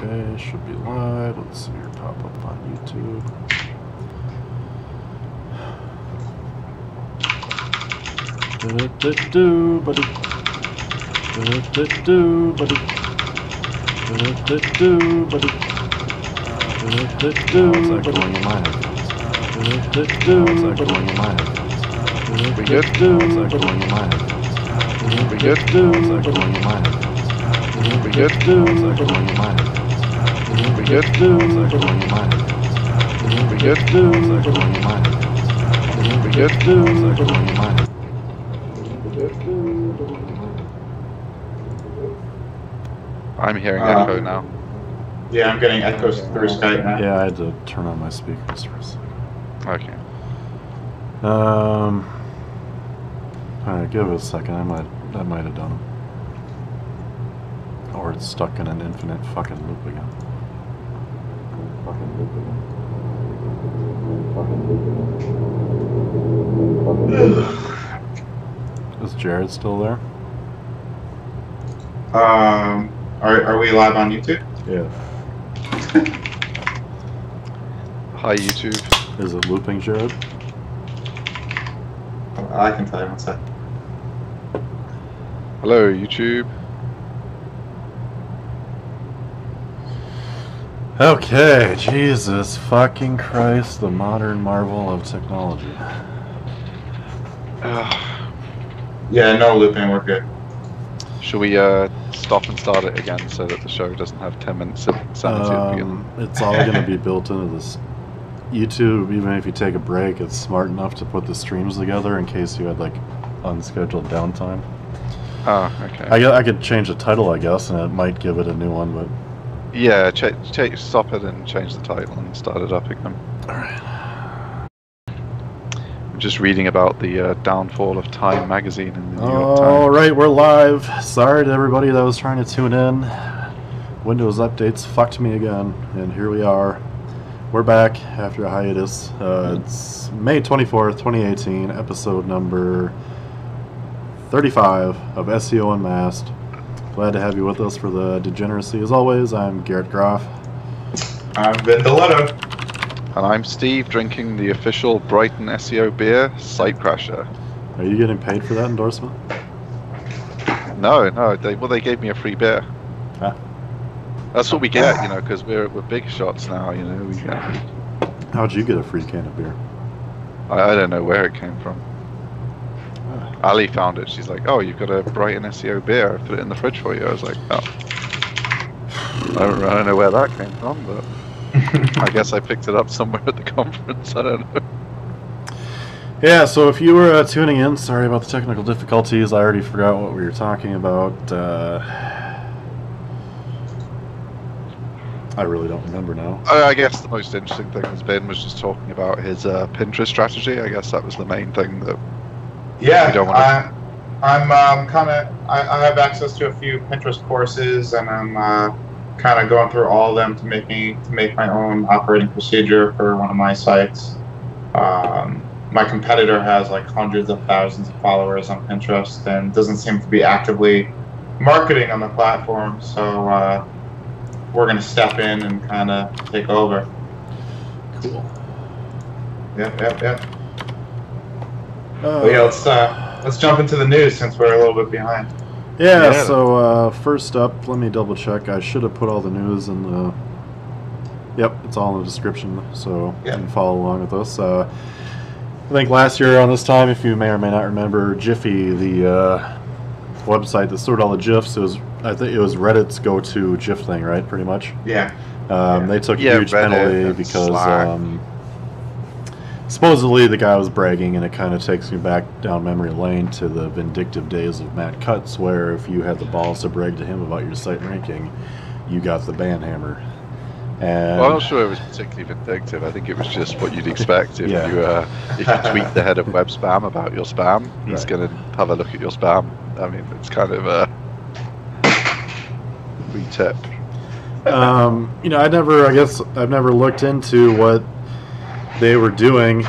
Okay, should be live. Let's see your pop up on YouTube. Do buddy. Do buddy. Do buddy. How's that going in my headphones? How's that going in my headphones? We good? How's that going in my headphones? We good? How's that going in my headphones? We good? How's that going in my headphones? We good? How's that going in my headphones? We good? How's that going in my headphones? We good? How's that going in my headphones? I'm hearing echo now. Yeah, I'm getting echoes through Skype now. Yeah, I had to turn on my speakers for a second. Okay. Alright, give it a second. I might have done it. Or it's stuck in an infinite fucking loop again. Is Jared still there? Are we live on YouTube? Yeah. Hi, YouTube. Is it looping, Jared? I can tell you one sec. Hello, YouTube. Okay, Jesus fucking Christ, the modern marvel of technology. Yeah, no looping, we're good. Shall we stop and start it again so that the show doesn't have 10 minutes of sanity at the beginning? It's all going to be built into this. YouTube, even if you take a break, it's smart enough to put the streams together in case you had like unscheduled downtime. Oh, okay. I could change the title, I guess, and it might give it a new one, but... Yeah, stop it and change the title and start it up again. Alright. I'm just reading about the downfall of Time magazine in the New York Times. Alright, we're live. Sorry to everybody that was trying to tune in. Windows updates fucked me again, and here we are. We're back after a hiatus. It's May 24th, 2018, episode number 35 of SEO UnMasked. Glad to have you with us for the degeneracy. As always, I'm Garrett Groff. I'm Ben Deletto. And I'm Steve, drinking the official Brighton SEO beer, Site Crasher. Are you getting paid for that endorsement? No, they gave me a free beer. Ah. That's what we get, you know, because we're big shots now, you know. We get... How'd you get a free can of beer? I don't know where it came from. Ali found it. She's like, "Oh, you've got a Brighton SEO beer. I put it in the fridge for you." I was like, "Oh, I don't know where that came from, but I guess I picked it up somewhere at the conference. I don't know." Yeah, so if you were tuning in, sorry about the technical difficulties. I already forgot what we were talking about. I really don't remember now. I guess the most interesting thing has been was just talking about his Pinterest strategy. I guess that was the main thing that. Yeah, I have access to a few Pinterest courses, and I'm kind of going through all of them to make my own operating procedure for one of my sites. My competitor has like hundreds of thousands of followers on Pinterest and doesn't seem to be actively marketing on the platform, so we're going to step in and kind of take over. Cool. Yep. Yeah, let's jump into the news since we're a little bit behind. Yeah, so first up, let me double check. I should have put all the news in the... Yep, it's all in the description, so you can follow along with us. I think last year on this time, if you may or may not remember, Jiffy, the website that stored all the GIFs, I think it was Reddit's go-to GIF thing, right, pretty much? Yeah. They took a huge penalty because... supposedly the guy was bragging, and it kind of takes me back down memory lane to the vindictive days of Matt Cutts, where if you had the balls to brag to him about your site ranking, you got the ban hammer. And well, I'm not sure it was particularly vindictive. I think it was just what you'd expect if you tweet the head of web spam about your spam. He's going to have a look at your spam. I mean, it's kind of a free tip. You know, I've never looked into what they were doing.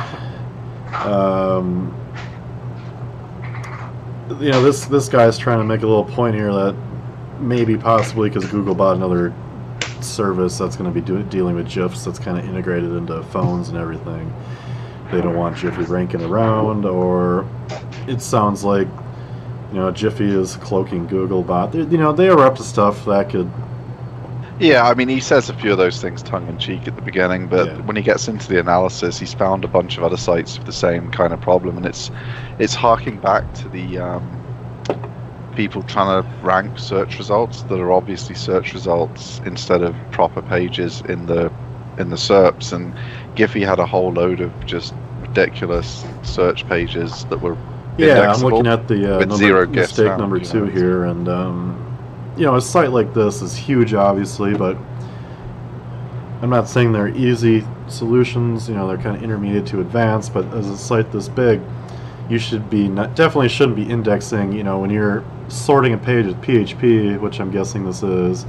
You know, this guy's trying to make a little point here that maybe possibly because Google bought another service that's going to be dealing with GIFs that's kind of integrated into phones and everything. They don't want Jiffy ranking around, or it sounds like, you know, Jiffy is cloaking Googlebot. You know, they are up to stuff that could... Yeah, I mean, he says a few of those things tongue-in-cheek at the beginning, but when he gets into the analysis, he's found a bunch of other sites with the same kind of problem, and it's harking back to the people trying to rank search results that are obviously search results instead of proper pages in the SERPs, and Giphy had a whole load of just ridiculous search pages that were Yeah, I'm looking at the mistake number 2 here, and you know, a site like this is huge, obviously, but I'm not saying they're easy solutions. You know, they're kind of intermediate to advanced. But as a site this big, you should be definitely shouldn't be indexing. You know, when you're sorting a page with PHP, which I'm guessing this is,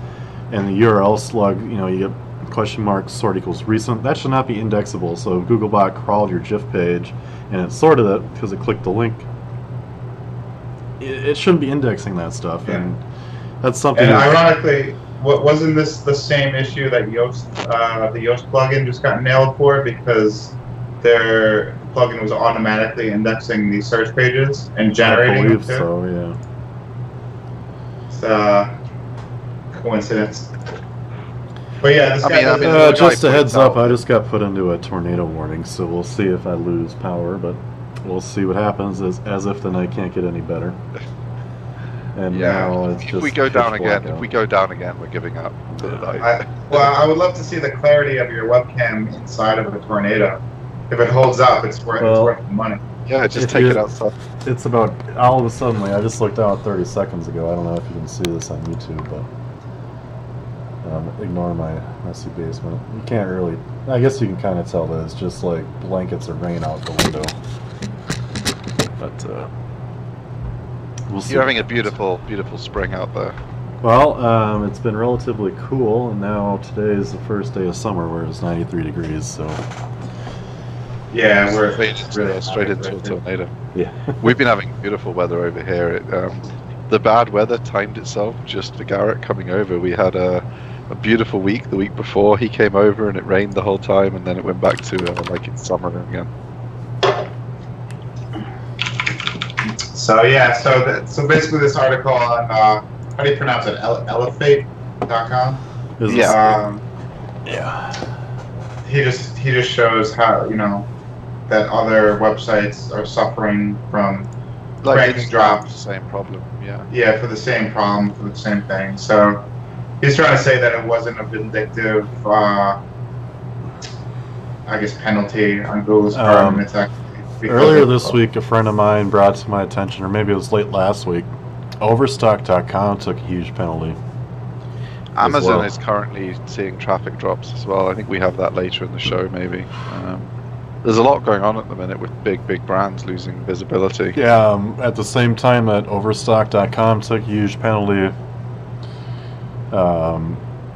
and the URL slug, you know, you get question mark sort equals recent. That should not be indexable. So if Googlebot crawled your GIF page and it sorted it because it clicked the link, it shouldn't be indexing that stuff. Yeah. And that's something. And ironically, wasn't this the same issue that Yoast, the Yoast plugin just got nailed for, because their plugin was automatically indexing these search pages and generating them too? I believe so, It's yeah. coincidence. But yeah, this guy just a heads up, I just got put into a tornado warning, so we'll see if I lose power, but we'll see what happens, as if the night can't get any better. And now it's just if we go down again, we're giving up for the night. I would love to see the clarity of your webcam inside of a tornado. If it holds up, it's worth the money. Yeah, just take it outside. It's about, all of a sudden, I just looked out 30 seconds ago. I don't know if you can see this on YouTube, but ignore my messy basement. You can't really, I guess you can kind of tell that it's just like blankets of rain out the window. But we'll see. You're having a beautiful, beautiful spring out there. Well, it's been relatively cool, and now today is the first day of summer where it's 93 degrees, so... Yeah, we're straight into a tornado. Yeah. We've been having beautiful weather over here. The bad weather timed itself just for Garrett coming over. We had a beautiful week the week before he came over, and it rained the whole time, and then it went back to like it's summer again. So yeah, so basically this article on how do you pronounce it? Elephate.com. Yeah. He just shows how, you know, that other websites are suffering from ranking drops. Same problem. Yeah. Yeah, for the same problem, for the same thing. So he's trying to say that it wasn't a vindictive, I guess, penalty on Google's part, and it's actually. Earlier this week, a friend of mine brought to my attention, or maybe it was late last week, Overstock.com took a huge penalty. Amazon is currently seeing traffic drops as well. I think we have that later in the show, maybe. There's a lot going on at the minute with big brands losing visibility. Yeah, at the same time that Overstock.com took a huge penalty,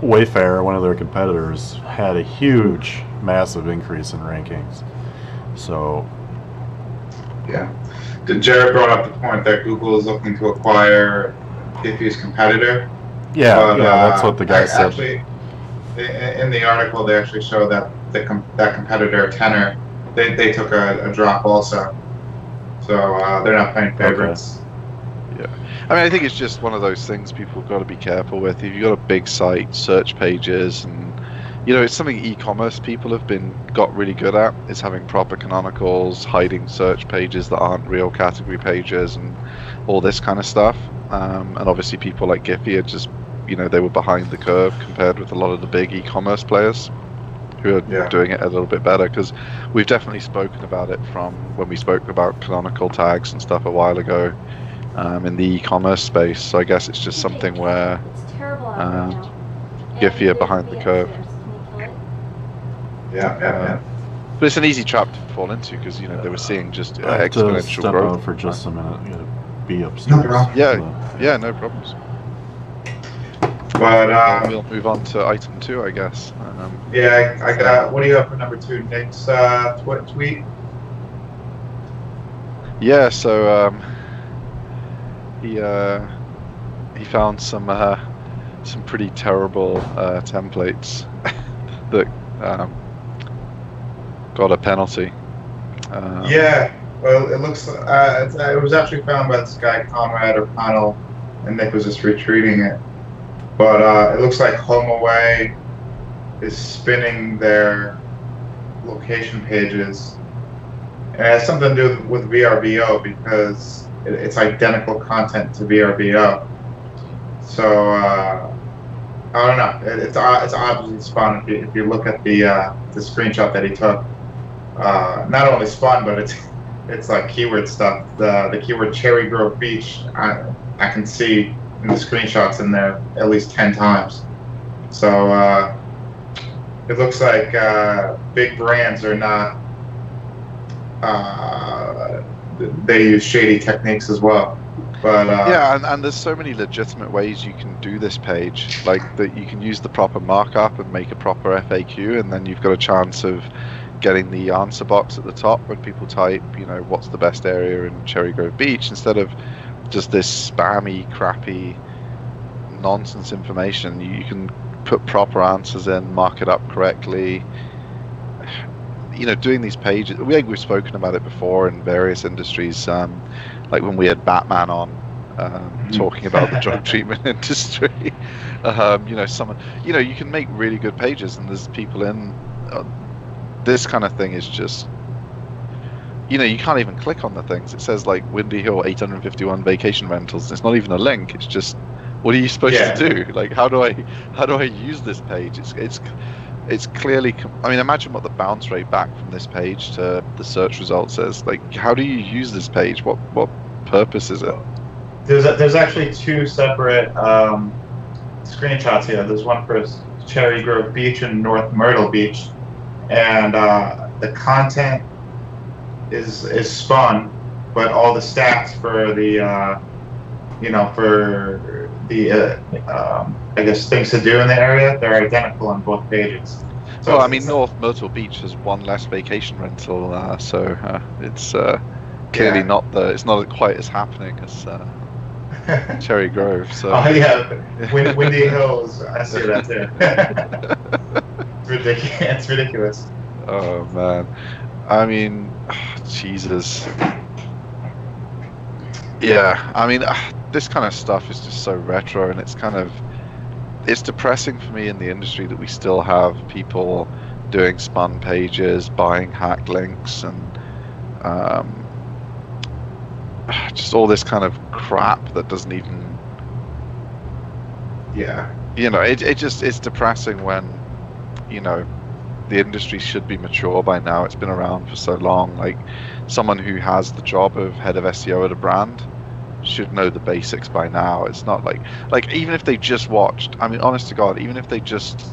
Wayfair, one of their competitors, had a huge, massive increase in rankings. So... Yeah. Jared brought up the point that Google is looking to acquire Giphy's competitor. Yeah, but, that's what the guy said. Actually, in the article, they actually show that that competitor, Tenor, they took a drop also. So they're not playing favorites. Okay. Yeah. I mean, I think it's just one of those things people have got to be careful with. If you've got a big site, search pages, and you know, it's something e-commerce people have got really good at, is having proper canonicals, hiding search pages that aren't real category pages, and all this kind of stuff. And obviously people like Giphy are just, you know, they were behind the curve compared with a lot of the big e-commerce players who are doing it a little bit better, because we've definitely spoken about it from when we spoke about canonical tags and stuff a while ago in the e-commerce space. So I guess it's just something where Giphy are behind the curve. Yeah. But it's an easy trap to fall into, because you know they were seeing just I have to exponential step growth. out for just a minute. You gotta be upstairs. Yeah, no problems. But we'll move on to item 2, I guess. Yeah, I got. What do you have for number 2? Nick's tweet. Yeah, so he found some some pretty terrible templates that got a penalty. Yeah, well, it looks. It was actually found by this guy Conrad O'Connell, and Nick was just retweeting it. But it looks like HomeAway is spinning their location pages, and it has something to do with VRBO because it's identical content to VRBO. So I don't know. It's obviously spun. If you look at the screenshot that he took, not only spun, but it's like keyword stuff. The keyword Cherry Grove Beach, I can see in the screenshots in there at least 10 times. So it looks like big brands are not. They use shady techniques as well. But yeah, and there's so many legitimate ways you can do this page, like that you can use the proper markup and make a proper FAQ, and then you've got a chance of getting the answer box at the top when people type, what's the best area in Cherry Grove Beach, instead of just this spammy, crappy, nonsense information. You can put proper answers in, mark it up correctly. Doing these pages, we've spoken about it before in various industries, like when we had Batman on, talking about the drug treatment industry. Someone, you can make really good pages, and there's people in. This kind of thing is just, you can't even click on the things. It says like Windy Hill 851 vacation rentals. It's not even a link. It's just, what are you supposed to do? Like, how do I use this page? It's clearly. I mean, imagine what the bounce rate back from this page to the search results is. Like, how do you use this page? What purpose is it? There's actually two separate screenshots here. There's one for Cherry Grove Beach and North Myrtle Beach, and the content is spun, but all the stats for the I guess things to do in the area, they're identical on both pages. So well, I mean, North Myrtle Beach has one less vacation rental, so it's clearly it's not quite as happening as Cherry Grove. So. Oh yeah, Windy Hills, I see that too. It's ridiculous. Oh man, I mean, Jesus. Yeah, I mean, this kind of stuff is just so retro, and it's depressing for me in the industry that we still have people doing spun pages, buying hack links, and just all this kind of crap that doesn't even. Yeah. It's depressing when, the industry should be mature by now. It's been around for so long. Like, someone who has the job of head of SEO at a brand should know the basics by now. It's not like even if they just watched, I mean, honest to God, even if they just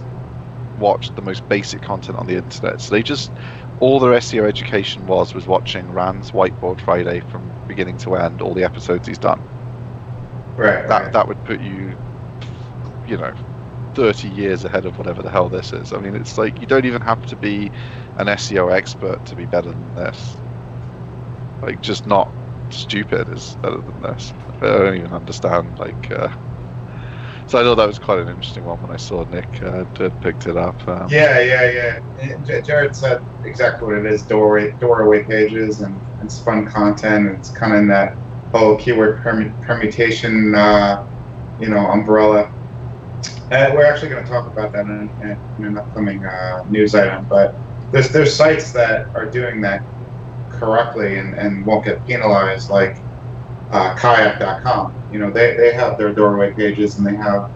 watched the most basic content on the internet, so all their SEO education was watching Rand's Whiteboard Friday from beginning to end, all the episodes he's done. Right. That would put you, 30 years ahead of whatever the hell this is. I mean, it's like you don't even have to be an SEO expert to be better than this. Like, just not stupid is better than this. I don't even understand. So I thought that was quite an interesting one when I saw Nick had picked it up. Yeah. Jared said exactly what it is: doorway pages and spun content. And it's kind of in that whole keyword permutation, umbrella. We're actually going to talk about that in an upcoming news item. But there's sites that are doing that correctly and won't get penalized, like kayak.com. They have their doorway pages, and they have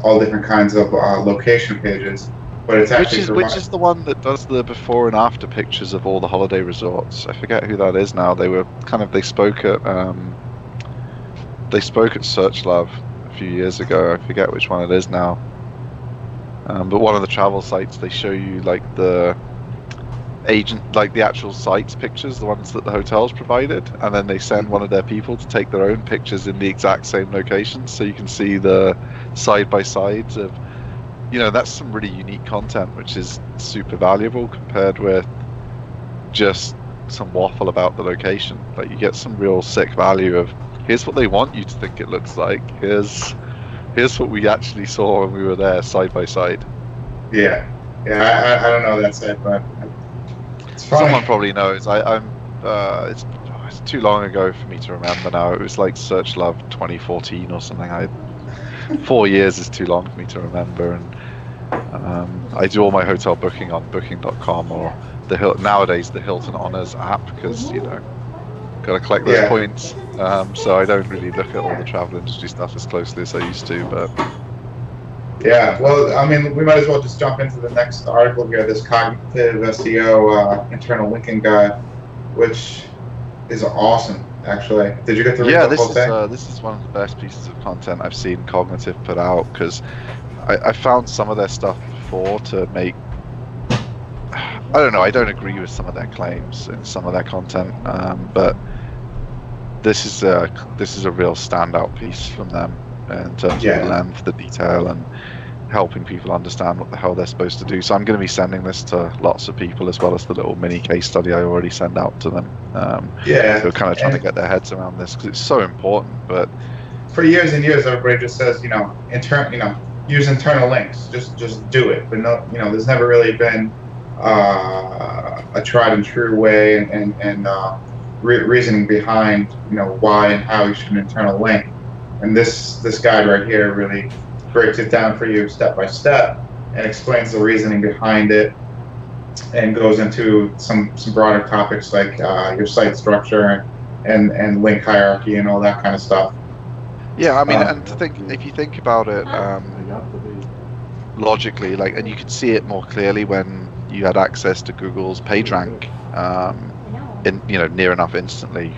all different kinds of location pages, but it's actually which is the one that does the before and after pictures of all the holiday resorts. I forget who that is now. They spoke at Search Love a few years ago. I forget which one it is now, but one of the travel sites, they show you the actual sites pictures, the ones that the hotels provided, and then they send one of their people to take their own pictures in the exact same locations, so you can see the side by sides of, that's some really unique content, which is super valuable compared with just some waffle about the location. Like, you get some real sick value of, here's what they want you to think it looks like, here's Here's what we actually saw when we were there, side by side. Yeah, I don't know that site, but it's funny. Someone probably knows. It's too long ago for me to remember now. It was like Search Love 2014 or something. 4 years is too long for me to remember, and I do all my hotel booking on Booking.com or nowadays the Hilton Honors app, because got to collect those points. So I don't really look at all the travel industry stuff as closely as I used to, but. Yeah, well, I mean, we might as well just jump into the next article here, this cognitive SEO internal linking guide, which is awesome, actually. Did you get to read the whole thing? This is one of the best pieces of content I've seen Cognitive put out, because I found some of their stuff before to make... I don't know, I don't agree with some of their claims in some of their content, but this is a real standout piece from them in terms of the length, the detail, and helping people understand what the hell they're supposed to do. So I'm going to be sending this to lots of people, as well as the little mini case study I already sent out to them. Who are kind of trying to get their heads around this, because it's so important. But for years and years, everybody just says, use internal links, just do it. But no, there's never really been a tried and true way and reasoning behind, why and how you should an internal link. And this guide right here really breaks it down for you step by step and explains the reasoning behind it, and goes into some broader topics like your site structure and link hierarchy and all that kind of stuff. Yeah, I mean, and if you think about it logically, and you can see it more clearly when you had access to Google's PageRank, near enough instantly,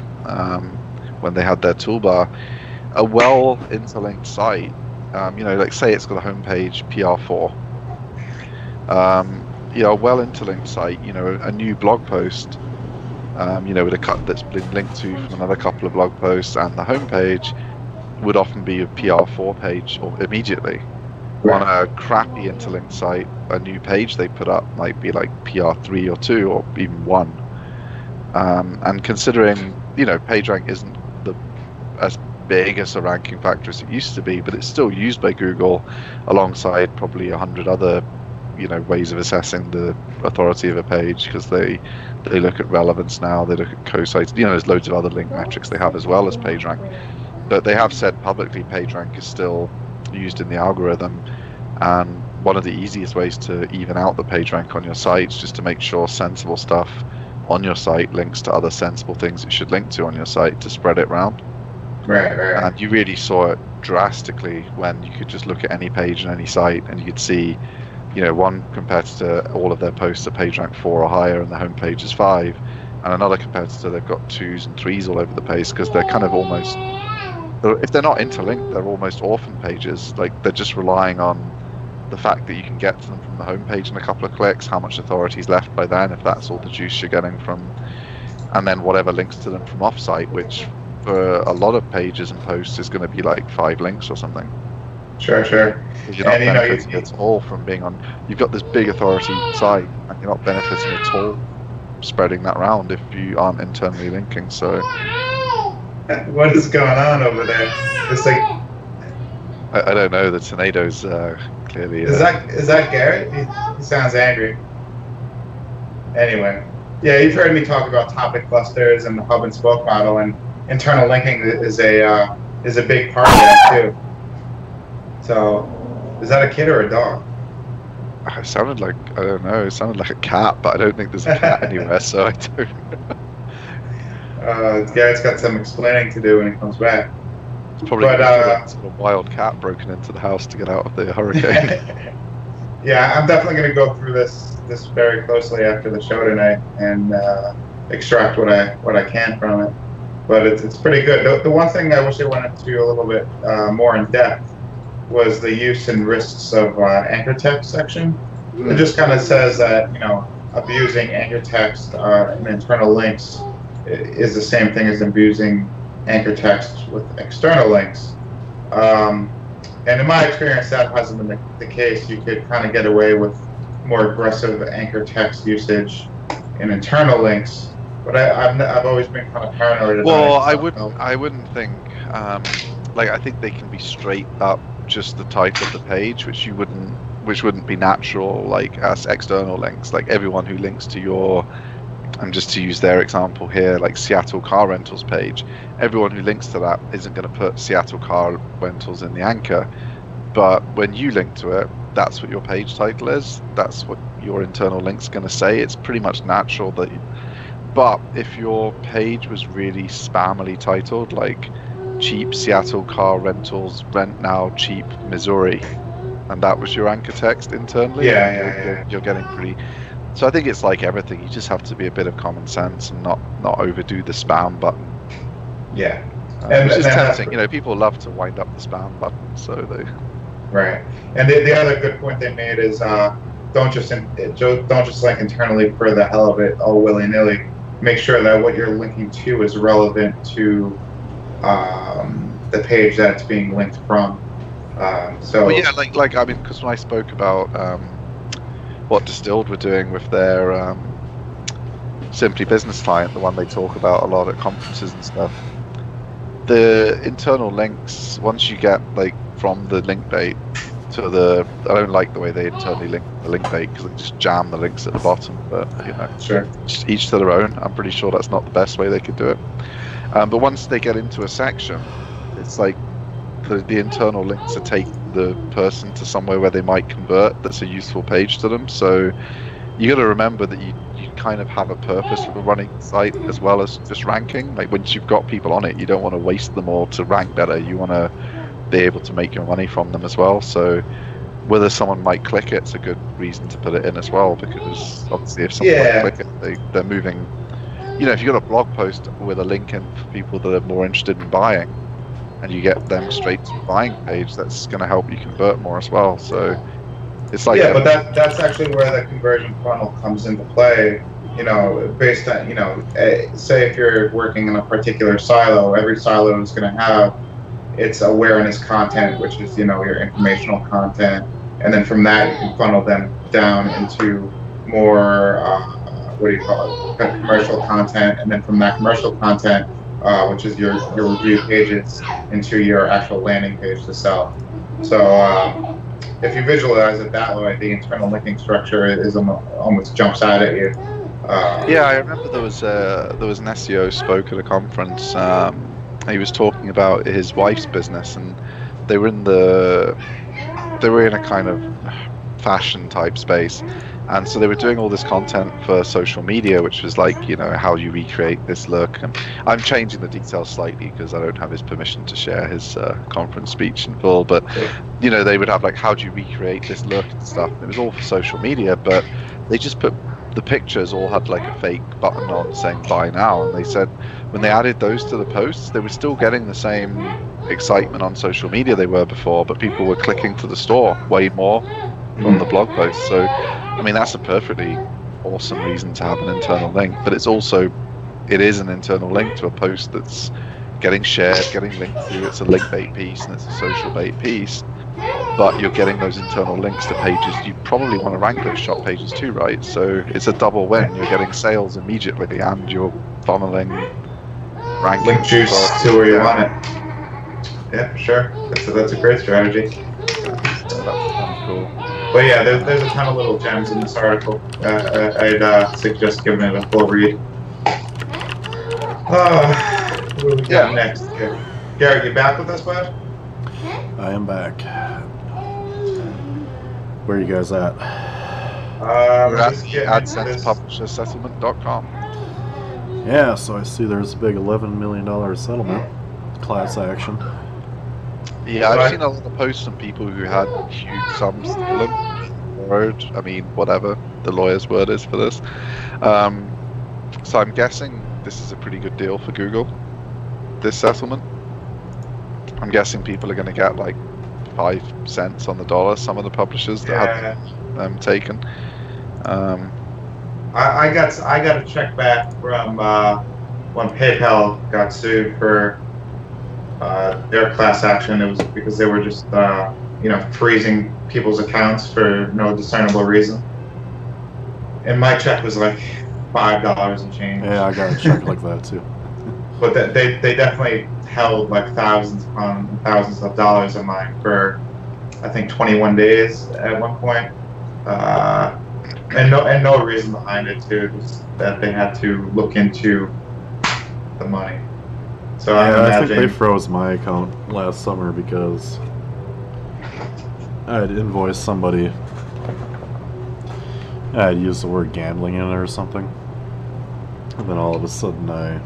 when they had their toolbar. A well interlinked site, say it's got a homepage PR4, a well interlinked site, a new blog post, with a cut that's been linked to from another couple of blog posts, and the homepage would often be a PR4 page or immediately. Right. On a crappy interlinked site, a new page they put up might be like PR3 or 2 or even 1. And considering, PageRank isn't as big as a ranking factor as it used to be, but it's still used by Google alongside probably 100 other ways of assessing the authority of a page, because they look at relevance now, they look at co-sites, there's loads of other link metrics they have as well as PageRank, but they have said publicly PageRank is still used in the algorithm, and one of the easiest ways to even out the PageRank on your site is just to make sure sensible stuff on your site links to other sensible things it should link to on your site to spread it around. Right. And you really saw it drastically when you could just look at any page on any site and you could see, one competitor, all of their posts are PageRank 4 or higher and the homepage is 5, and another competitor, they've got 2s and 3s all over the place, because they're kind of almost, if they're not interlinked, they're almost orphan pages. They're just relying on the fact that you can get to them from the homepage in a couple of clicks, how much authority is left by then, if that's all the juice you're getting from, and then whatever links to them from offsite, which for a lot of pages and posts is going to be like 5 links or something. Sure. Because you're not benefiting at all from being on. You've got this big authority site, and you're not benefiting at all spreading that around if you aren't internally linking. So, what is going on over there? It's like I don't know. The tornadoes clearly. Is that Garrett? He sounds angry. Anyway, yeah, you've heard me talk about topic clusters and the hub and spoke model, and internal linking is a big part of that too. So, is that a kid or a dog? It sounded like, I don't know, it sounded like a cat, but I don't think there's a cat anywhere, so I don't know. Garrett's got some explaining to do when he comes back. It's probably like a wild cat broken into the house to get out of the hurricane. Yeah, I'm definitely going to go through this very closely after the show tonight and extract what I can from it. But it's pretty good. The one thing I wish I went into a little bit more in depth was the use and risks of anchor text section. It just kind of says that abusing anchor text and internal links is the same thing as abusing anchor text with external links. And in my experience, that hasn't been the case. You could kind of get away with more aggressive anchor text usage in internal links, but I've always been kind of paranoid about it. Well, I wouldn't think. I think they can be straight up just the title of the page, which wouldn't be natural like as external links. Like everyone who links to your, and just to use their example here, like Seattle car rentals page, everyone who links to that isn't going to put Seattle car rentals in the anchor. But when you link to it, that's what your page title is. That's what your internal link's going to say. It's pretty much natural that. But if your page was really spammily titled, like cheap Seattle car rentals, rent now, cheap Missouri, and that was your anchor text internally, you're getting pretty. So I think it's like everything. You just have to be a bit of common sense and not overdo the spam button. Yeah, which is tempting. You know, people love to wind up the spam button, so they. Right, and the other good point they made is don't just link internally for the hell of it, all willy nilly. Make sure that what you're linking to is relevant to the page that it's being linked from. So well, yeah, like I mean, because when I spoke about what Distilled were doing with their Simply Business client, the one they talk about a lot at conferences and stuff, the internal links, once you get like from the link bait to the, I don't like the way they internally link the link bait because they just jam the links at the bottom, but you know, sure, each to their own. I'm pretty sure that's not the best way they could do it. But once they get into a section, it's like the internal links to take the person to somewhere where they might convert that's a useful page to them. So you got to remember that you kind of have a purpose for running the site as well as just ranking. Like once you've got people on it, you don't want to waste them all to rank better. You want to be able to make your money from them as well. So whether someone might click it's a good reason to put it in as well, because obviously if someone might click it, they're moving. You know, if you've got a blog post with a link in for people that are more interested in buying, and you get them straight to the buying page, that's going to help you convert more as well. So it's like but that's actually where the conversion funnel comes into play. You know, based on, you know, say if you're working in a particular silo, every silo is going to have its awareness content, which is, you know, your informational content, and then from that you can funnel them down into more commercial content, and then from that commercial content, which is your review pages, into your actual landing page to sell. So if you visualize it that way, the internal linking structure is almost jumps out at you. Yeah, I remember there was an SEO spoke at a conference. He was talking about his wife's business, and they were in a kind of fashion type space, and so they were doing all this content for social media, which was like, you know, how you recreate this look. And I'm changing the details slightly because I don't have his permission to share his conference speech in full, but you know, they would have like, how do you recreate this look and stuff, and it was all for social media, but they just put the pictures all had like a fake button on saying buy now, and they said when they added those to the posts, they were still getting the same excitement on social media they were before, but people were clicking to the store way more on the blog post. So I mean, that's a perfectly awesome reason to have an internal link, but it is an internal link to a post that's getting shared, getting linked to. It's a link bait piece and it's a social bait piece, but you're getting those internal links to pages you probably want to rank those shop pages too, right? So it's a double win. You're getting sales immediately and you're funneling ranking link juice to where you want it. Yeah, for sure. That's a great strategy. So that's cool. But yeah, there's a ton of little gems in this article. I'd suggest giving it a full read. What do we got next? Garrett, you back with us, bud? I am back. Where are you guys at? We're at AdSensePublisherSettlement.com. Yeah, so I see there's a big $11 million settlement, class action. Yeah, I've seen a lot of posts from people who had huge sums stolen, borrowed. I mean, whatever the lawyer's word is for this. So I'm guessing this is a pretty good deal for Google, this settlement. I'm guessing people are going to get like 5 cents on the dollar, some of the publishers that had them taken. I got a check back from when PayPal got sued for their class action. It was because they were just freezing people's accounts for no discernible reason. And my check was like $5 and change. Yeah, I got a check like that too. But they definitely held like thousands upon thousands of dollars of mine for I think 21 days at one point. And no reason behind it too, just that they had to look into the money. So yeah, I think they froze my account last summer because I had invoiced somebody. I had used the word gambling in it or something, and then all of a sudden I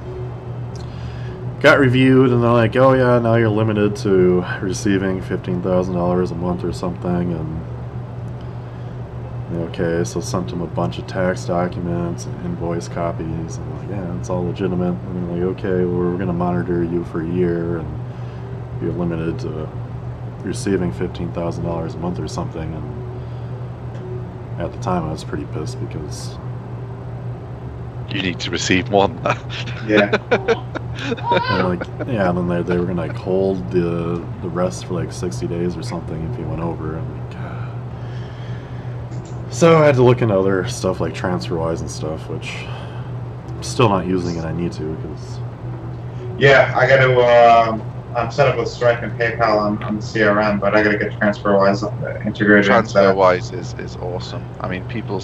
got reviewed, and they're like, "Oh yeah, now you're limited to receiving $15,000 a month or something," and okay, so sent them a bunch of tax documents and invoice copies, and like, yeah, it's all legitimate. And they're like, okay, well, we're going to monitor you for a year, and you're limited to receiving $15,000 a month or something. And at the time, I was pretty pissed because you need to receive more than that. Yeah. and like, yeah, and then they were going to like hold the rest for like 60 days or something if you went over. And like, so I had to look into other stuff like TransferWise and stuff, which I'm still not using, and I need to because. Yeah, I got to. I'm set up with Stripe and PayPal on the CRM, but I got to get TransferWise integrated. TransferWise is awesome. I mean, people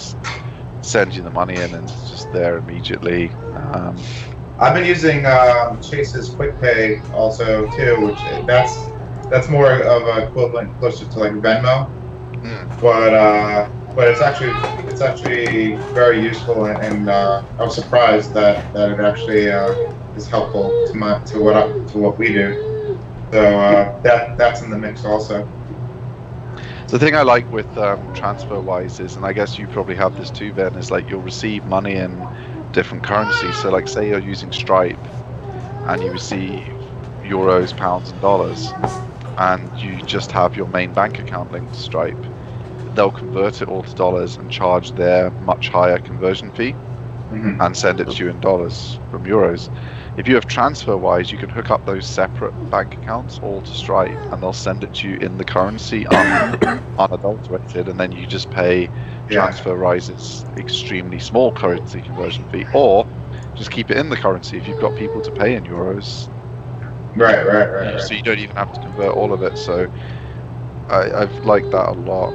send you the money in, and it's just there immediately. I've been using Chase's QuickPay also too, which that's more of an equivalent closer to like Venmo, but it's actually very useful, and I was surprised that it actually is helpful to what we do. So that's in the mix also. The thing I like with TransferWise is, and I guess you probably have this too, Ben, is like you'll receive money in different currencies. So like say you're using Stripe and you receive euros, pounds and dollars, and you just have your main bank account linked to Stripe, they'll convert it all to dollars and charge their much higher conversion fee and send it to you in dollars from euros. If you have TransferWise, you can hook up those separate bank accounts all to Stripe, and they'll send it to you in the currency unadulterated, and then you just pay TransferWise's extremely small currency conversion fee, or just keep it in the currency if you've got people to pay in euros. Right. So you don't even have to convert all of it. So I've liked that a lot.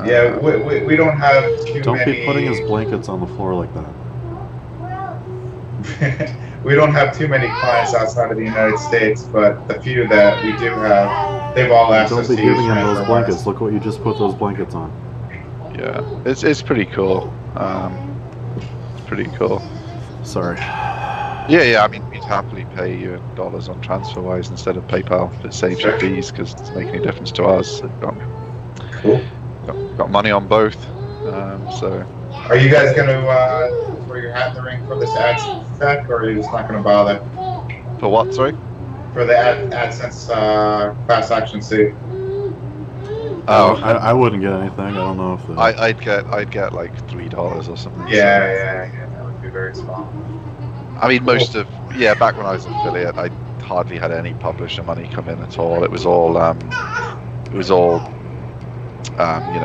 Yeah, we don't have too many. Don't be putting his blankets on the floor like that. We don't have too many clients outside of the United States, but the few that we do have, they've all asked us to use TransferWise. Don't be giving him those blankets. Look what you just put those blankets on. Yeah, it's pretty cool. It's pretty cool. Sorry. Yeah. I mean, we'd happily pay you in dollars on TransferWise instead of PayPal if it saves you fees, because it doesn't make any difference to us. Cool. Got money on both. So. Are you guys going to throw your hat in the ring for this AdSense tech, or are you just not going to bother? For what, sorry? For the AdSense class action suit. Oh, I wouldn't get anything. I don't know if I'd get like $3 or something. Yeah, that would be very small. I mean, back when I was an affiliate, I hardly had any publisher money come in at all. It was all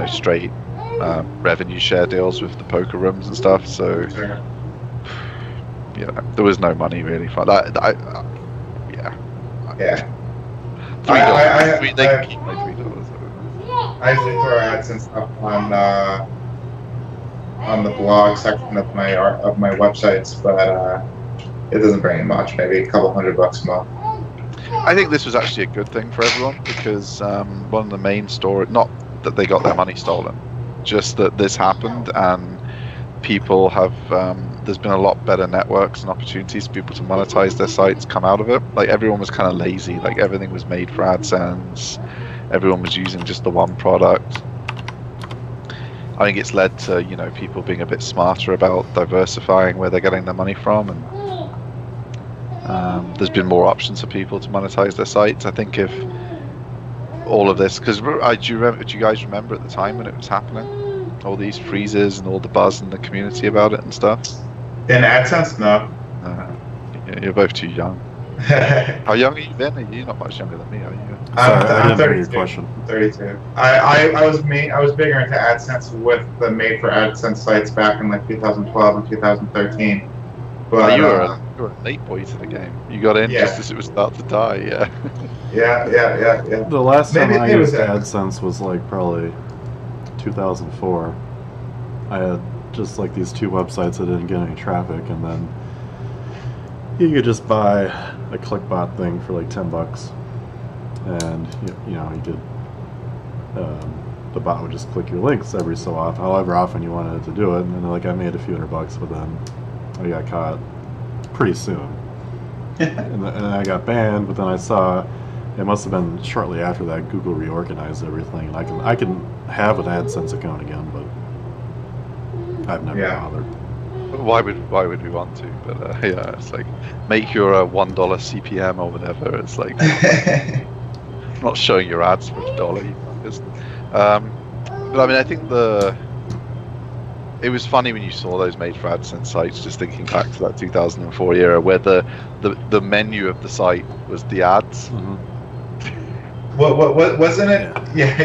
straight revenue share deals with the poker rooms and stuff. So there was no money really for that. Yeah. $3. They can keep my $3. I usually throw AdSense up on the blog section of my websites, but it doesn't bring much. Maybe a couple $100 a month. I think this was actually a good thing for everyone, because one of the main stories, not that they got their money stolen, just that this happened, and people have there's been a lot better networks and opportunities for people to monetize their sites come out of it. Like, everyone was kind of lazy, like everything was made for AdSense, everyone was using just the one product. I think it's led to people being a bit smarter about diversifying where they're getting their money from, and there's been more options for people to monetize their sites. I think if all of this, because do you guys remember at the time when it was happening, all these freezes and all the buzz in the community about it and stuff? In AdSense, no. You're both too young. How young are you, Ben? You're not much younger than me, are you? I'm 32. 32. I was bigger into AdSense with the made for AdSense sites back in like 2012 and 2013. But You're a late boy to the game. You got in just as it was about to die. Yeah. The last time Maybe I it was used that. AdSense was like probably 2004. I had just like these 2 websites that didn't get any traffic, and then you could just buy a ClickBot thing for like $10, and you could the bot would just click your links every so often, however often you wanted it to do it, and like I made a few $100, but then I got caught pretty soon, and I got banned. But then I saw it must have been shortly after that Google reorganized everything, and I can have an AdSense account again, but I've never bothered. Why would we want to? But it's like make your $1 CPM or whatever. It's like not showing your ads for $1. You fuckers. But I mean, I think it was funny when you saw those made for AdSense sites. Just thinking back to that 2004 era, where the menu of the site was the ads. Mm-hmm. What wasn't it? Yeah.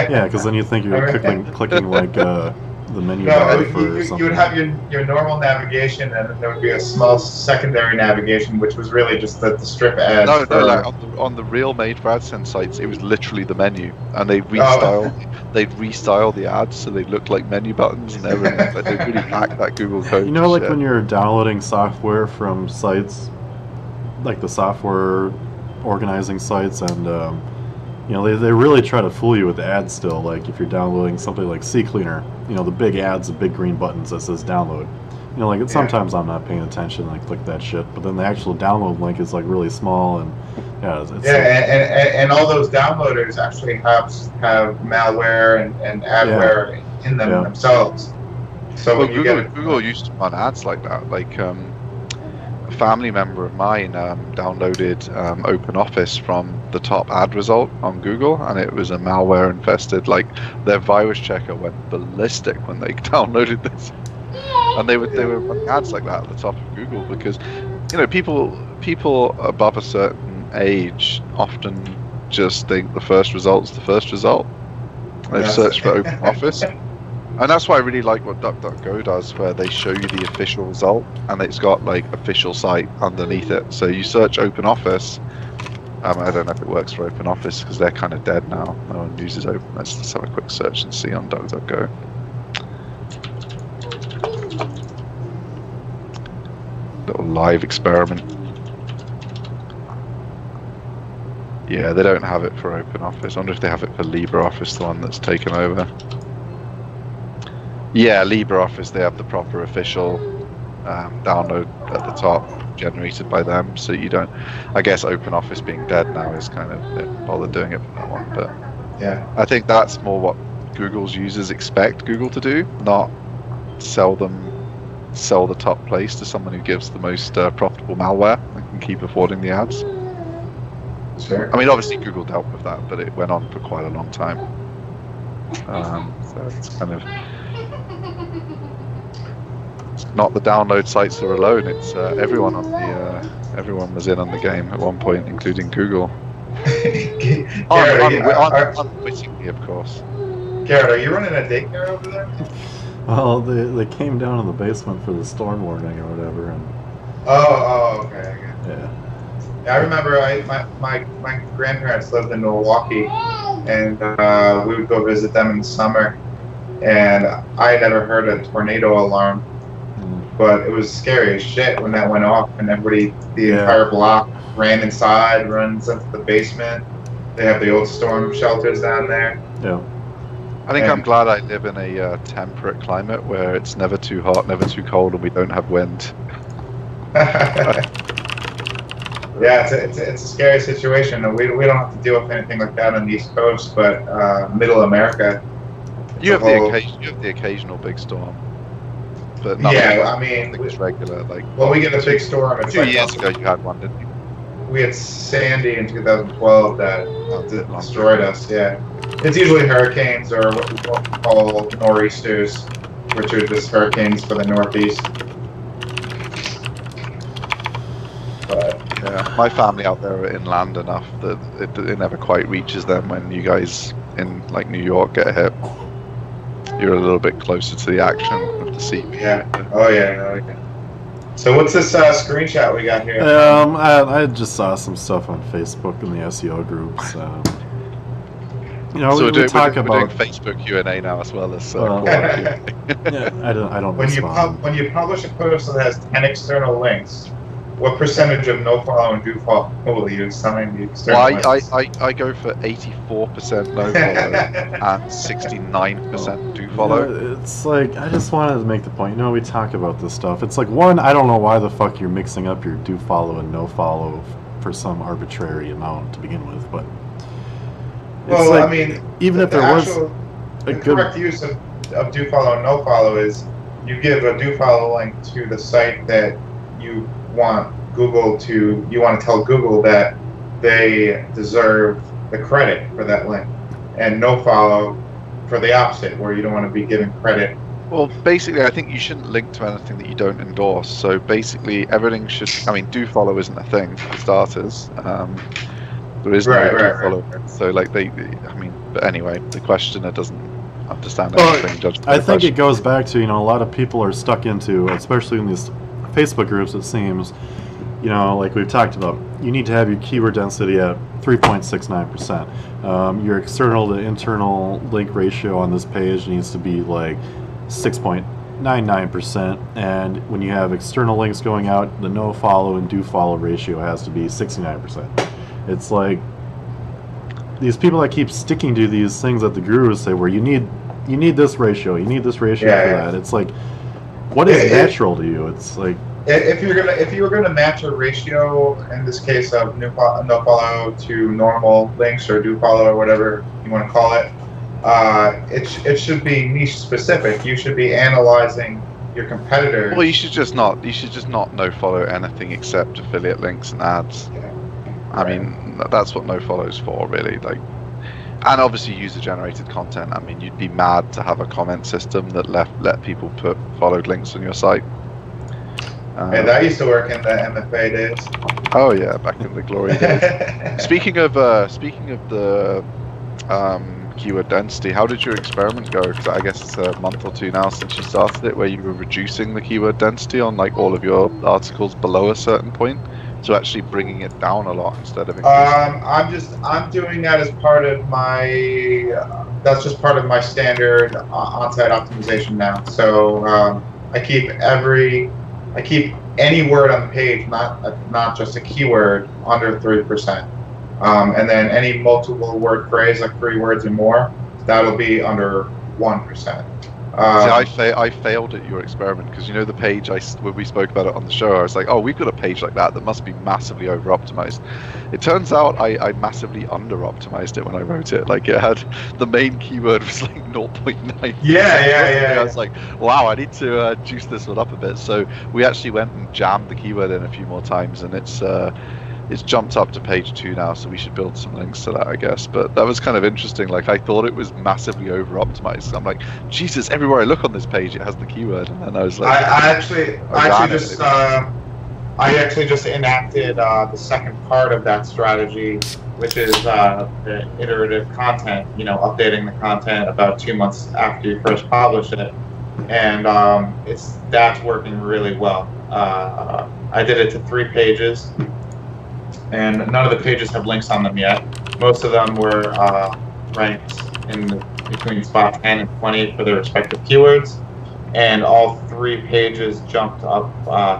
Yeah, because then you think you're clicking like the menu no, bar for something. You would have your normal navigation, and then there would be a small secondary navigation, which was really just the strip ads. No, like on the real made for AdSense sites, it was literally the menu, and they'd restyle the ads so they looked like menu buttons and everything. Like they really hacked that Google code. You know, like when you're downloading software from sites, like the software organizing sites, and they really try to fool you with the ads still. Like if you're downloading something like CCleaner, the big ads, the big green buttons that says download. Sometimes I'm not paying attention and I click that shit, but then the actual download link is like really small, and and all those downloaders actually have malware and adware in them themselves. So Google used to run ads like that. Like a family member of mine downloaded OpenOffice from the top ad result on Google, and it was a malware infested. Like their virus checker went ballistic when they downloaded this, and they were running ads like that at the top of Google because people above a certain age often just think the first result's the first result. They've searched for OpenOffice. And that's why I really like what DuckDuckGo does, where they show you the official result, and it's got like official site underneath it. So you search OpenOffice. I don't know if it works for OpenOffice because they're kind of dead now. No one uses Open. Let's have a quick search and see on DuckDuckGo. Little live experiment. Yeah, they don't have it for OpenOffice. I wonder if they have it for LibreOffice, the one that's taken over. Yeah, LibreOffice, they have the proper official download at the top generated by them, so you don't. I guess OpenOffice being dead now is kind of they don't bother doing it for that one, but I think that's more what Google's users expect Google to do, not sell the top place to someone who gives the most profitable malware and can keep affording the ads. Sure. I mean, obviously Google dealt with that, but it went on for quite a long time. So it's kind of. Not the download sites are alone. It's everyone on the everyone was in on the game at one point, including Google. Unwittingly, of course. Garrett, are you running a daycare over there? Well, they came down in the basement for the storm warning or whatever, and. Okay. Yeah. I remember my grandparents lived in Milwaukee, and we would go visit them in the summer, and I had never heard a tornado alarm. But it was scary as shit when that went off, and everybody, the entire block, ran inside, runs into the basement. They have the old storm shelters down there. Yeah. I think I'm glad I live in a temperate climate where it's never too hot, never too cold, and we don't have wind. Yeah, it's a scary situation, and we don't have to deal with anything like that on the East Coast, but Middle America. You have the occasional big storm. But I mean, it's regular. Like, well, we get a big storm. It's 2 years ago, you had one, didn't you? We had Sandy in 2012 that destroyed us. Yeah, it's usually hurricanes or what we call nor'easters, which are just hurricanes for the Northeast. But yeah, my family out there are inland enough that it never quite reaches them when you guys in like New York get hit. You're a little bit closer to the action of the sea. Yeah. Oh yeah. So what's this screenshot we got here? I just saw some stuff on Facebook in the SEO groups. You know, So we talk we're about doing Facebook Q&A now as well as yeah, I don't when respond. when you publish a post that has 10 external links, what percentage of no follow and do follow will you assign the external links? I go for 84% no follow and 69% do follow. It's like, I just wanted to make the point, you know, we talk about this stuff. It's like, one, I don't know why the fuck you're mixing up your do follow and no follow for some arbitrary amount to begin with, but it's Well, like, I mean, even if there was the correct use of do follow and no follow is you give a do follow link to the site that you want you want to tell Google that they deserve the credit for that link, and no follow for the opposite, where you don't want to be giving credit. Well, basically, I think you shouldn't link to anything that you don't endorse. So basically, everything should. I mean, do follow isn't a thing for starters. There is no do follow. Right. So like I mean, but anyway, the questioner doesn't understand anything. I think it goes back to, you know, a lot of people are stuck into, especially in these Facebook groups, it seems, you know, like we've talked about, you need to have your keyword density at 3.69%. Your external to internal link ratio on this page needs to be like 6.99%, and when you have external links going out, the no follow and do follow ratio has to be 69%. It's like these people that keep sticking to these things that the gurus say, where you need this ratio, you need this ratio for that. It's like, what is natural to you? It's like, if you were gonna match a ratio, in this case of no follow to normal links or do follow or whatever you want to call it, it should be niche specific. You should be analyzing your competitors. Well, you should just not no follow anything except affiliate links and ads. Yeah. I mean, that's what no follow is for, really. Like, and obviously user generated content. I mean, you'd be mad to have a comment system that let people put followed links on your site. And that used to work in the MFA days. Oh yeah, back in the glory days. Speaking of the keyword density, how did your experiment go? Because I guess it's a month or two now since you started it, where you were reducing the keyword density on like all of your articles below a certain point, so actually bringing it down a lot instead of increasing. I'm doing that as part of my that's just part of my standard on-site optimization now. So I keep any word on the page, not just a keyword, under 3%. And then any multiple word phrase, like 3 words or more, that'll be under 1%. See, I failed at your experiment, because you know the page when we spoke about it on the show, I was like, oh, we've got a page like that must be massively over optimized. It turns out I massively under optimized it when I wrote it. Like, it had the main keyword was like 0.9. Yeah. I was like, wow, I need to juice this one up a bit. So we actually went and jammed the keyword in a few more times, and it's jumped up to page 2 now, so we should build some links to that, I guess. But that was kind of interesting. Like, I thought it was massively over optimized. I'm like, Jesus, everywhere I look on this page it has the keyword, and then I was like, I actually just enacted the second part of that strategy, which is the iterative content, you know, updating the content about 2 months after you first publish it, and that's working really well. I did it to 3 pages, and none of the pages have links on them yet. Most of them were ranked between spot 10 and 20 for their respective keywords, and all 3 pages jumped up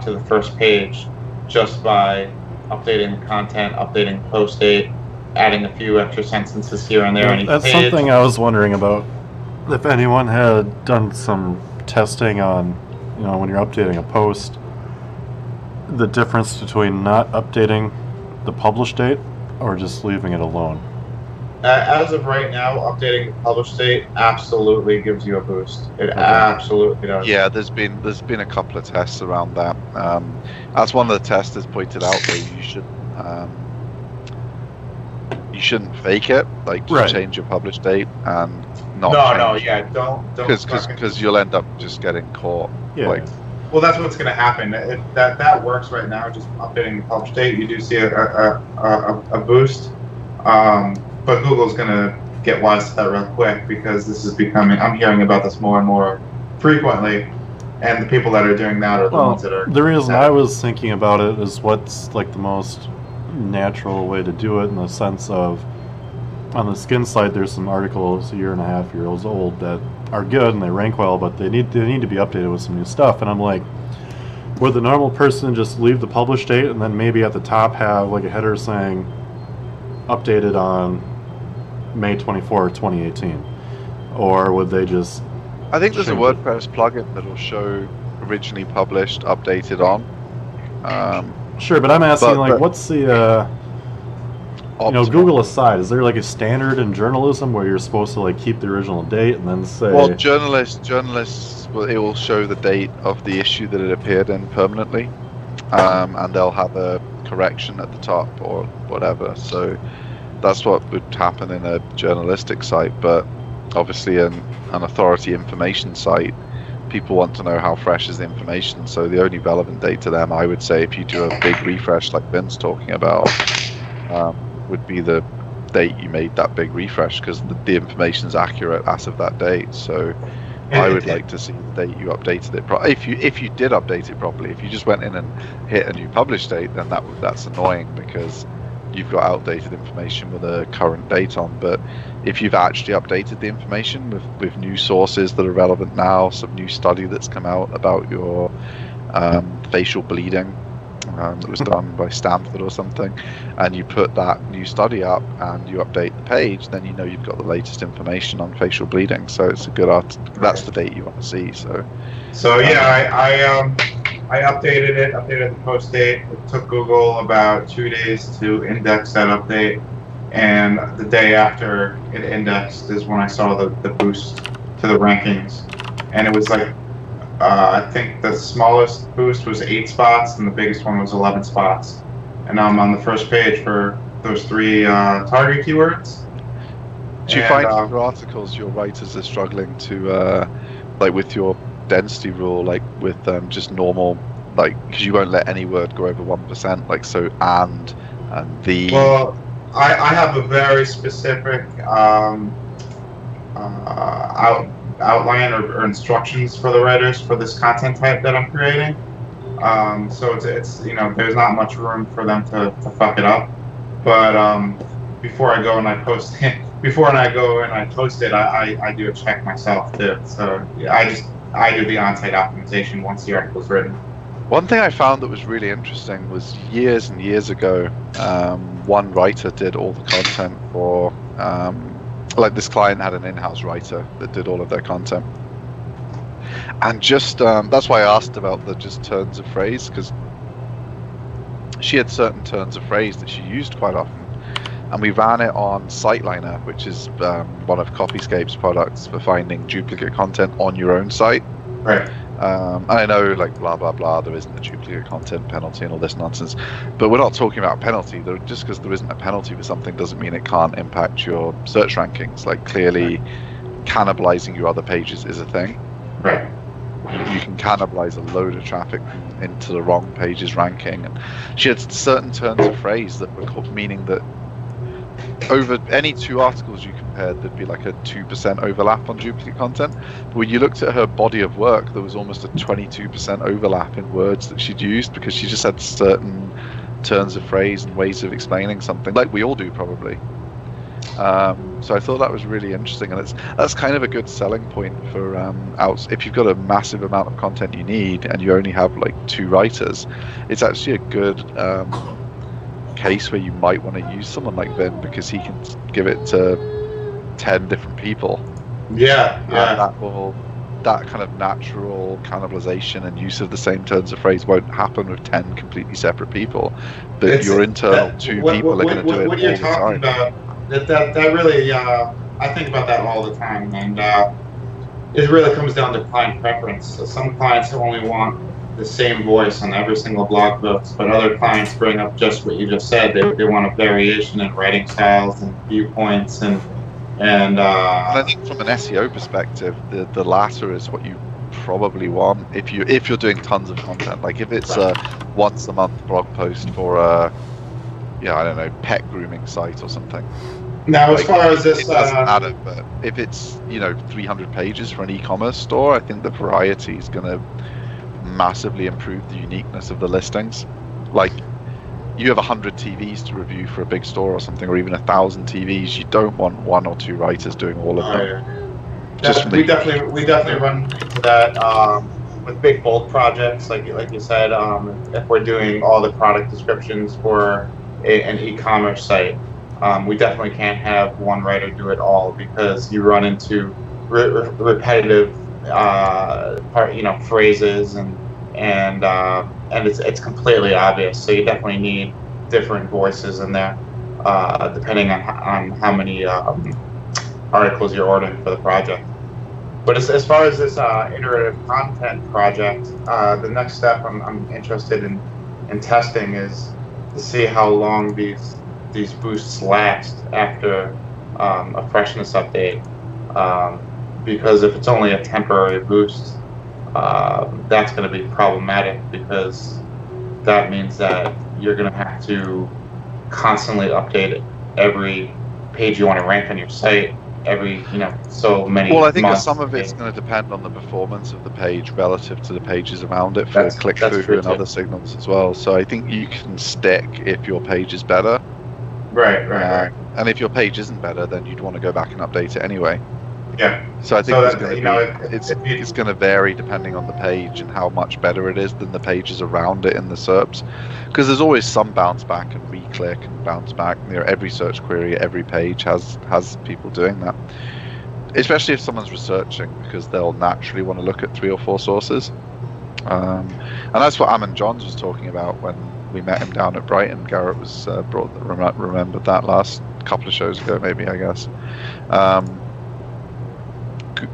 to the first page just by updating the content, updating the post date, adding a few extra sentences here and there on each page. That's something I was wondering about. If anyone had done some testing on, you know, when you're updating a post, the difference between not updating the publish date or just leaving it alone. As of right now, updating the publish date absolutely gives you a boost. It absolutely does. Yeah, there's been a couple of tests around that. As one of the testers pointed out, though, you shouldn't fake it, like just change your publish date and not. Don't because you'll end up just getting caught. Yeah. Like, well, that's what's going to happen. That works right now. Just updating the publish date, you do see a boost. But Google's going to get wise to that real quick, because this is becoming. I'm hearing about this more and more frequently. And the people that are doing that are the ones that are. The reason I was thinking about it is what's like the most natural way to do it, in the sense of, on the skin site, there's some articles 1.5 years old that are good and they rank well, but they need to be updated with some new stuff. And I'm like, would the normal person just leave the publish date and then maybe at the top have like a header saying updated on May 24, 2018? Or would they just... I think there's a WordPress plugin that will show originally published, updated on. Sure, but I'm asking, what's the... Google aside, is there like a standard in journalism where you're supposed to like keep the original date and then say... Well, journalists, it will show the date of the issue that it appeared in permanently, and they'll have a correction at the top or whatever. So that's what would happen in a journalistic site. But obviously, an authority information site, people want to know how fresh is the information. So the only relevant date to them, I would say, if you do a big refresh like Ben's talking about, would be the date you made that big refresh, because the information is accurate as of that date. So I would like to see the date you updated it. If you did update it properly, if you just went in and hit a new publish date, then that's annoying, because you've got outdated information with a current date on. But if you've actually updated the information with new sources that are relevant now, some new study that's come out about your facial bleeding that was done by Stanford or something, and you put that new study up and you update the page, then you know you've got the latest information on facial bleeding. So it's a good that's the date you want to see. So yeah, I updated the post date. It took Google about 2 days to index that update, and the day after it indexed is when I saw the boost to the rankings, and it was like I think the smallest boost was 8 spots and the biggest one was 11 spots. And I'm on the first page for those 3 target keywords. Do you find in your articles your writers are struggling to, like with your density rule, like with just normal, like, because you won't let any word go over 1%, like so and the... Well, I have a very specific outline or instructions for the writers for this content type that I'm creating. So it's there's not much room for them to fuck it up. But before I go and I post it, I do a check myself too. So yeah, I do the on-site optimization once the article's written. One thing I found that was really interesting was years and years ago, one writer did all the content for like this client had an in-house writer that did all of their content, and just that's why I asked about the just turns of phrase, because she had certain turns of phrase that she used quite often, and we ran it on Siteliner, which is one of Copyscape's products for finding duplicate content on your own site. Right. And I know, like, blah blah blah, there isn't a duplicate content penalty and all this nonsense, but we're not talking about penalty. Just because there isn't a penalty for something doesn't mean it can't impact your search rankings. Like, clearly, cannibalizing your other pages is a thing. Right. You can cannibalize a load of traffic into the wrong page's ranking. And she had certain turns of phrase that were meaning that over any 2 articles you compared, there'd be like a 2% overlap on duplicate content. But when you looked at her body of work, there was almost a 22% overlap in words that she'd used, because she just had certain turns of phrase and ways of explaining something, like we all do probably. So I thought that was really interesting, and that's kind of a good selling point for if you've got a massive amount of content you need and you only have like 2 writers. It's actually a good case where you might want to use someone like Vin, because he can give it to 10 different people. Yeah. And that kind of natural cannibalization and use of the same turns of phrase won't happen with 10 completely separate people. But your internal 2 people are going to do it all the time. What you're talking about, that really, I think about that all the time, and it really comes down to client preference. So some clients only want the same voice on every single blog post, but other clients bring up just what you just said. They want a variation in writing styles and viewpoints, and I think from an SEO perspective, the latter is what you probably want if you're doing tons of content. Like if it's a once a month blog post for a I don't know, pet grooming site or something. Now, as far as this, it doesn't matter. But if it's 300 pages for an e-commerce store, I think the variety is going to massively improve the uniqueness of the listings. Like, you have 100 TVs to review for a big store or something, or even 1,000 TVs. You don't want 1 or 2 writers doing all of them. Yeah. We definitely run into that with big bulk projects, like you said. If we're doing all the product descriptions for an e-commerce site, we definitely can't have one writer do it all, because you run into repetitive phrases and it's completely obvious. So you definitely need different voices in there, depending on how many articles you're ordering for the project. But as far as this iterative content project, the next step I'm interested in testing is to see how long these boosts last after a freshness update. Because if it's only a temporary boost, that's going to be problematic, because that means that you're going to have to constantly update every page you want to rank on your site every so many Well, I think months. some of it's going to depend on the performance of the page relative to the pages around it for click-through and other signals as well. So I think you can stick if your page is better. Right. And if your page isn't better, then you'd want to go back and update it anyway. Yeah. So I think it's going to vary depending on the page and how much better it is than the pages around it in the SERPs, because there's always some bounce back and re-click and bounce back. Every search query, every page has people doing that, especially if someone's researching, because they'll naturally want to look at 3 or 4 sources. And that's what Ammon Johns was talking about when we met him down at Brighton. Garrett was remembered that last couple of shows ago, maybe, I guess.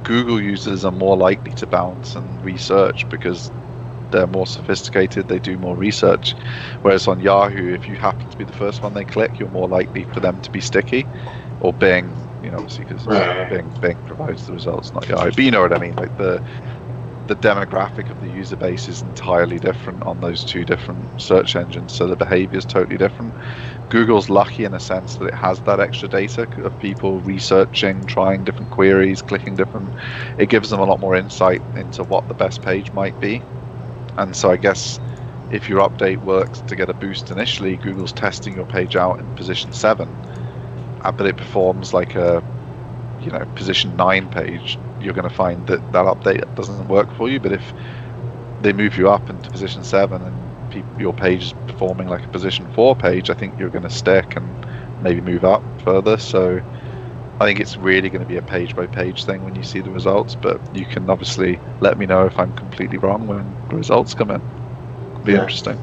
Google users are more likely to bounce and research because they're more sophisticated, they do more research, whereas on Yahoo, if you happen to be the first one they click, you're more likely for them to be sticky. Or Bing, obviously, because Bing provides the results, not Yahoo, but you know what I mean. Like the demographic of the user base is entirely different on those 2 different search engines, so the behavior is totally different. Google's lucky in a sense that it has that extra data of people researching, trying different queries, clicking different. It gives them a lot more insight into what the best page might be. And so I guess if your update works to get a boost initially, Google's testing your page out in position 7, but it performs like a position 9 page, you're going to find that update doesn't work for you. But if they move you up into position 7 and your page is performing like a position 4 page, I think you're going to stick and maybe move up further. So I think it's really going to be a page by page thing when you see the results, but you can obviously let me know if I'm completely wrong when the results come in. It'll be interesting.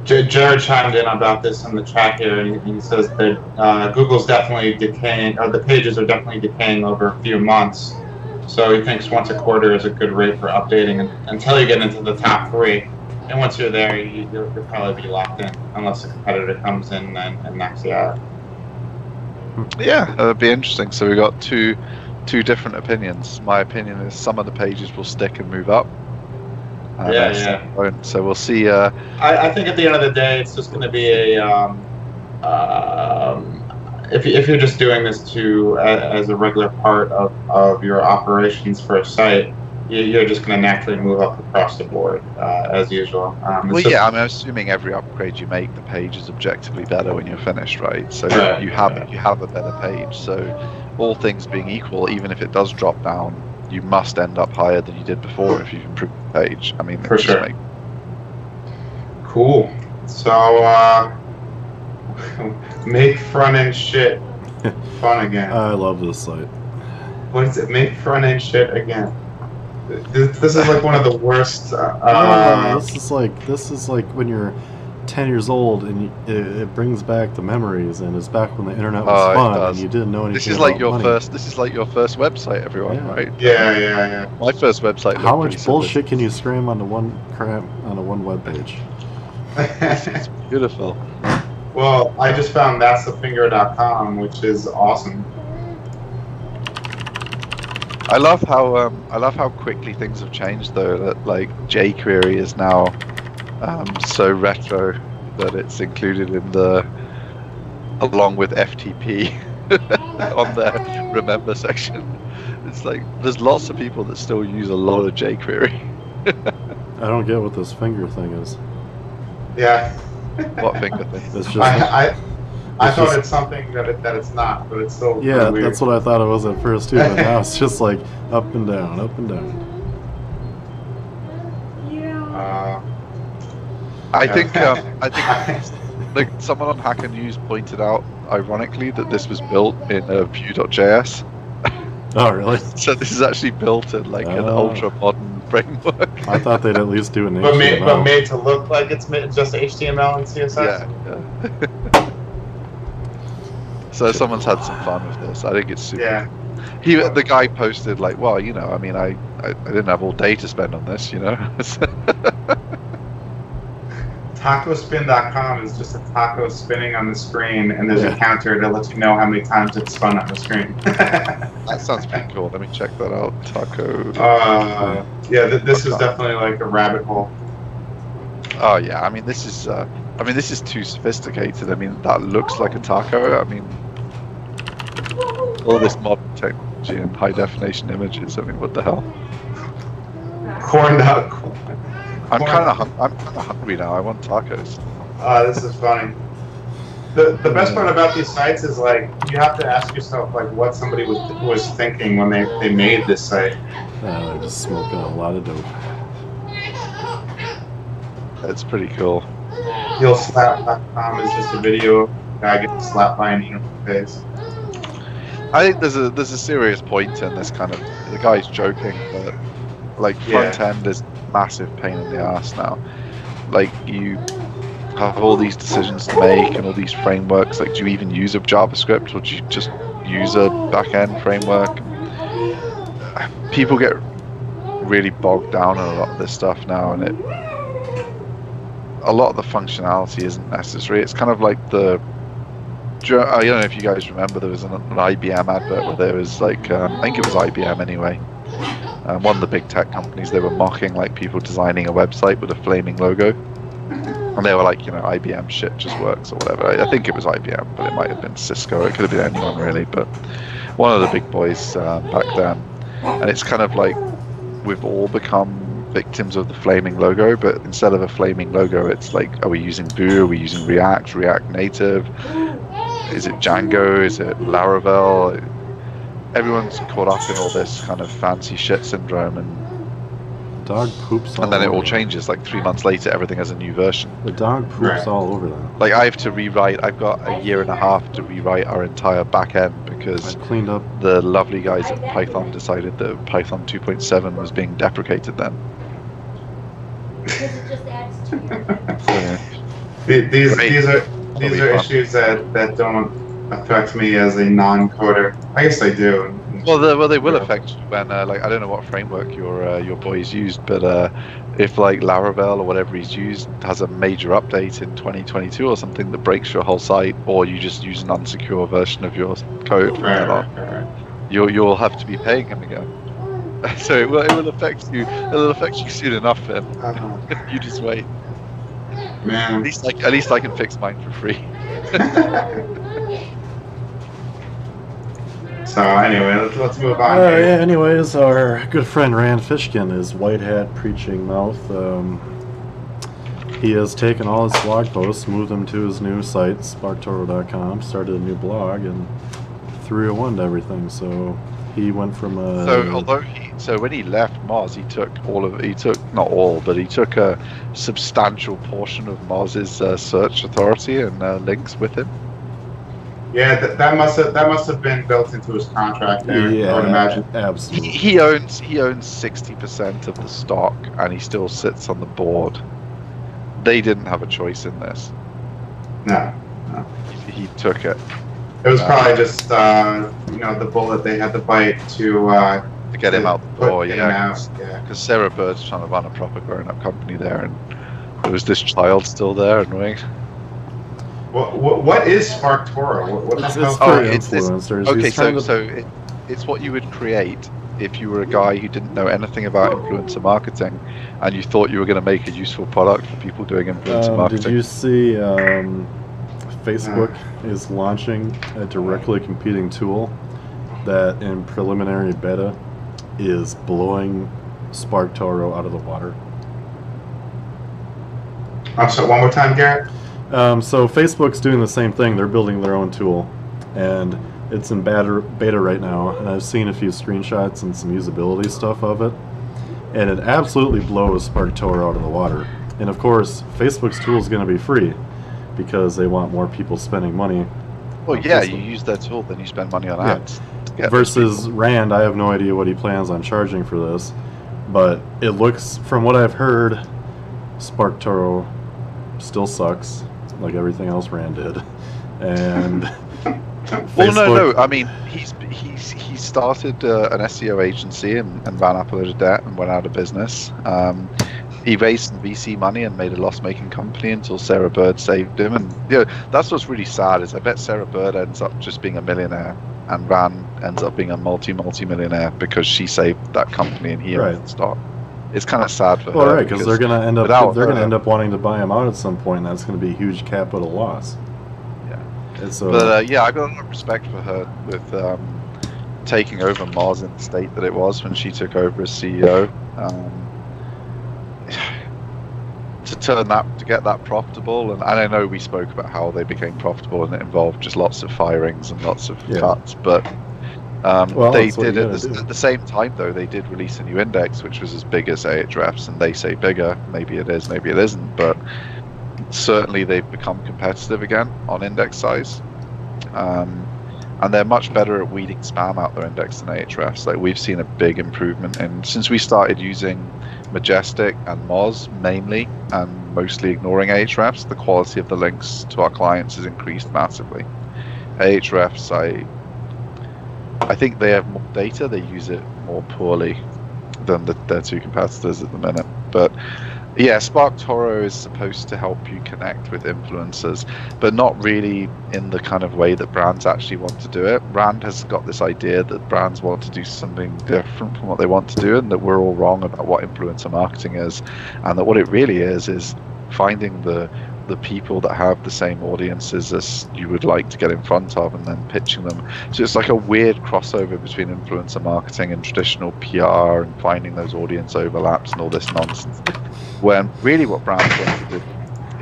Jared chimed in about this in the chat here, and he says that Google's definitely decaying, or the pages are definitely decaying over a few months. So he thinks once a quarter is a good rate for updating until you get into the top 3. And once you're there, you'll probably be locked in, unless a competitor comes in and knocks you out. Yeah, that'd be interesting. So we got two different opinions. My opinion is some of the pages will stick and move up. Won't. So we'll see. I think at the end of the day, it's just going to be if you're just doing this as a regular part of your operations for a site, you're just going to naturally move up across the board as usual. I'm assuming every upgrade you make, the page is objectively better when you're finished, right? So you have a better page. So all things being equal, even if it does drop down, you must end up higher than you did before if you've improved the page. I mean, for sure. Cool. So make front end shit fun again. I love this site. What is it? Make front end shit again. This is like one of the worst. This is like when you're 10 years old and it brings back the memories, and it's back when the internet was fun and you didn't know anything. This is like your first website, everyone, right? Yeah. My first website. How much bullshit can you scram onto one web page? It's beautiful. Well, I just found that'sthefinger.com, which is awesome. I love how quickly things have changed, though. That like jQuery is now so retro that it's included in along with FTP on their remember section. It's like there's lots of people that still use a lot of jQuery. I don't get what this finger thing is. Yeah. What finger thing? It's just I thought just- it's something that it's not, but it's still yeah, weird. that's what I thought it was at first too, but now it's just like up and down, up and down. I think like someone on Hacker News pointed out, ironically, that this was built in Vue.js. Oh, really? So this is actually built in like an ultra modern framework. I thought they'd at least do an but HTML. made to look like it's just HTML and CSS. Yeah. So someone's had some fun with this. I think it's super. Yeah. The guy posted like, well, you know, I mean, I didn't have all day to spend on this, you know. Tacospin.com is just a taco spinning on the screen, and there's a counter that lets you know how many times it's spun on the screen. That sounds pretty cool. Let me check that out. Taco. Yeah, this is definitely like a rabbit hole. Oh yeah, I mean this is too sophisticated. I mean that looks like a taco. I mean all this modern technology and high definition images. I mean what the hell? Corn dog. I'm kind of hungry now. I want tacos. This is funny. The best part about these sites is like you have to ask yourself like what somebody was thinking when they made this site. They're just smoking a lot of dope. It's pretty cool. Heelslap.com is just a video of a guy getting slapped by an interface. I think there's a serious point in this kind of. The guy's joking, but like front end is massive pain in the ass now. Like you have all these decisions to make and all these frameworks. Like, do you even use a JavaScript or do you just use a back-end framework? People get really bogged down in a lot of this stuff now, and a lot of the functionality isn't necessary. It's kind of like I don't know if you guys remember, there was an IBM advert where there was like, I think it was IBM anyway. One of the big tech companies, they were mocking like people designing a website with a flaming logo. And they were like, you know, IBM shit just works or whatever. I think it was IBM, but it might have been Cisco. It could have been anyone really, but one of the big boys back then. And it's kind of like we've all become victims of the flaming logo, but instead of a flaming logo, it's like, are we using Vue? Are we using React Native? Is it Django? Is it Laravel? Everyone's caught up in all this kind of fancy shit syndrome, and dog poops all and then it all over changes. Like 3 months later, everything has a new version. The dog poops all over that. Like I have to rewrite. I've got a year and a half to rewrite our entire back end because I cleaned up. The lovely guys at Python decided that Python 2.7 was being deprecated then. Because it just adds to your These are issues that don't affect me as a non-coder. I guess they do. Well, they will affect you when, like, I don't know what framework your boy's used, but if like Laravel or whatever he's used has a major update in 2022 or something that breaks your whole site, or you just use an unsecure version of your code from then on, you'll have to be paying him again. So it will affect you. It'll affect you soon enough, then. You just wait. Man. At least I can fix mine for free. So anyway, let's move on. Yeah. Anyways, our good friend Rand Fishkin is white hat preaching mouth. He has taken all his blog posts, moved them to his new site, sparktoro.com, started a new blog, and threw a one to everything. So he went from a. So when he left Moz, he took not all, but he took a substantial portion of Moz's search authority and links with him. Yeah, that must have been built into his contract there. Yeah, I would imagine. Absolutely. He owns 60% of the stock, and he still sits on the board. They didn't have a choice in this. No. He took it. It was probably just the bullet they had to bite to get him out the door. Yeah. Because Sarah Bird's trying to run a proper grown-up company there, and there was this child still there annoying. What is SparkToro? What the hell? Influencers. Okay, so it's what you would create if you were a guy who didn't know anything about influencer marketing, and you thought you were going to make a useful product for people doing influencer marketing. Did you see Facebook is launching a directly competing tool that in preliminary beta is blowing SparkToro out of the water. So one more time, Garrett. So Facebook's doing the same thing. They're building their own tool, and it's in beta right now. And I've seen a few screenshots and some usability stuff of it, and it absolutely blows SparkToro out of the water. And of course, Facebook's tool is going to be free because they want more people spending money. Well, yeah, you use their tool, then you spend money on ads. Yeah. Versus Rand, I have no idea what he plans on charging for this, but it looks, from what I've heard, SparkToro still sucks, like everything else Rand did. And well, no. I mean, he started an SEO agency and ran up a load of debt and went out of business. He raised some VC money and made a loss-making company until Sarah Bird saved him. And that's what's really sad is I bet Sarah Bird ends up just being a millionaire, and Rand ends up being a multi-millionaire because she saved that company and he owns the stock. It's kind of sad for her. Well, right, because they're going to end up wanting to buy him out at some point, and that's going to be a huge capital loss. Yeah. I got a lot of respect for her with taking over Moz in the state that it was when she took over as CEO. To get that profitable, and I know we spoke about how they became profitable, and it involved just lots of firings and lots of cuts, but they did it at the same time. Though they did release a new index, which was as big as Ahrefs, and they say bigger. Maybe it is, maybe it isn't, but certainly they've become competitive again on index size, and they're much better at weeding spam out their index than Ahrefs. Like we've seen a big improvement since we started using Majestic and Moz mainly, and mostly ignoring Ahrefs. The quality of the links to our clients has increased massively. Ahrefs, I think they have more data, they use it more poorly than their two competitors at the minute. But yeah, SparkToro is supposed to help you connect with influencers, but not really in the kind of way that brands actually want to do it. Rand has got this idea that brands want to do something different from what they want to do, and that we're all wrong about what influencer marketing is, and that what it really is finding the people that have the same audiences as you would like to get in front of, and then pitching them. So it's like a weird crossover between influencer marketing and traditional PR, and finding those audience overlaps and all this nonsense. When really what brands want to do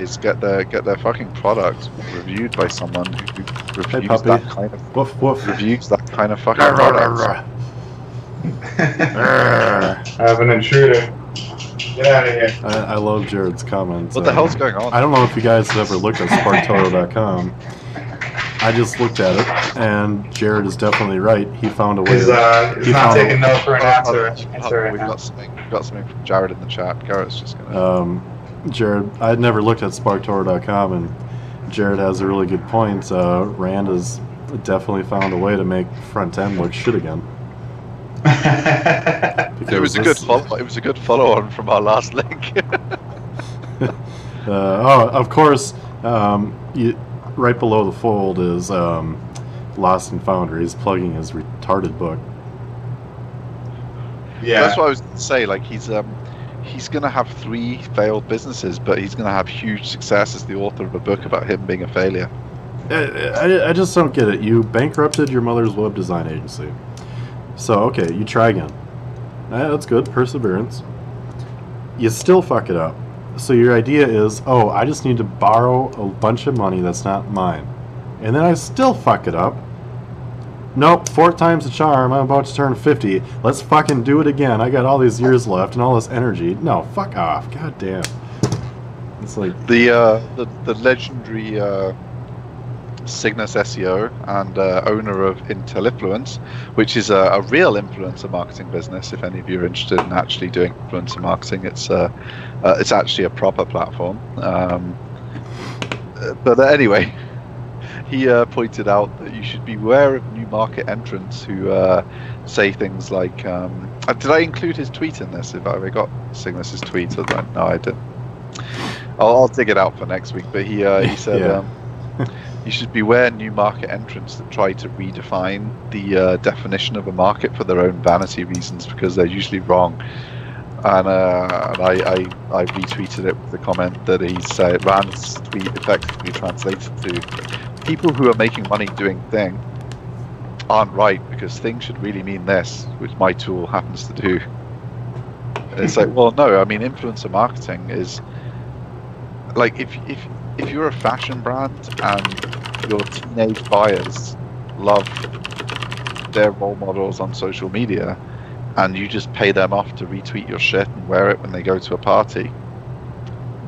is get their fucking product reviewed by someone who reviews that kind of reviews that kind of fucking product. I have an intruder. Get out of here. I love Jared's comments. What the hell's going on? I don't know if you guys have ever looked at SparkToro.com. I just looked at it, and Jared is definitely right. He found a way. He's not taking no for an answer. We've got something from Jared in the chat. Garrett's just gonna. Jared, I'd never looked at SparkToro.com, and Jared has a really good point. Rand has definitely found a way to make front end look shit again. It was a good follow. It was a good follow-on from our last link. Of course, right below the fold is Lost and Founder. He's plugging his retarded book. Yeah, that's what I was going to say. Like he's going to have 3 failed businesses, but he's going to have huge success as the author of a book about him being a failure. I just don't get it. You bankrupted your mother's web design agency. So, okay, you try again. That's good, perseverance. You still fuck it up. So your idea is, oh, I just need to borrow a bunch of money that's not mine. And then I still fuck it up. Nope, 4 times the charm, I'm about to turn 50. Let's fucking do it again. I got all these years left and all this energy. No, fuck off. God damn. It's like... The legendary... Cygnus SEO and owner of IntelliFluence, which is a real influencer marketing business. If any of you are interested in actually doing influencer marketing, it's actually a proper platform. But anyway, he pointed out that you should beware of new market entrants who say things like, did I include his tweet in this? If I got Cygnus's tweet, no, I didn't. I'll dig it out for next week. But he said. Yeah. You should beware new market entrants that try to redefine the definition of a market for their own vanity reasons, because they're usually wrong. And I retweeted it with the comment that he said Rand's tweet effectively translated to people who are making money doing thing aren't right, because thing should really mean this, which my tool happens to do. And it's like, well, no, I mean, influencer marketing is like if you're a fashion brand and your teenage buyers love their role models on social media, and you just pay them off to retweet your shit and wear it when they go to a party,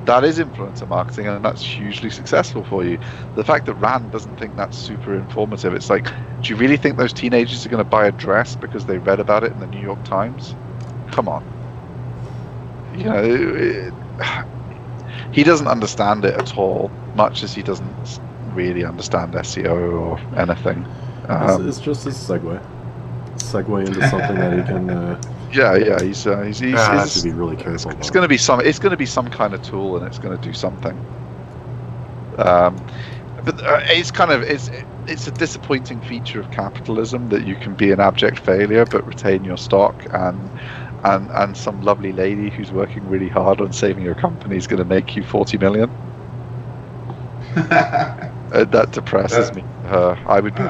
that is influencer marketing, and that's hugely successful for you. The fact that Rand doesn't think that's super informative, it's like, do you really think those teenagers are going to buy a dress because they read about it in the New York Times? Come on. You know, he doesn't understand it at all, much as he doesn't really understand SEO or anything. It's just a segue into something that he can. Yeah. He's has to be really careful. It's going to be some kind of tool, and it's going to do something. But it's a disappointing feature of capitalism that you can be an abject failure but retain your stock, and some lovely lady who's working really hard on saving your company is going to make you 40 million. That depresses me. I would be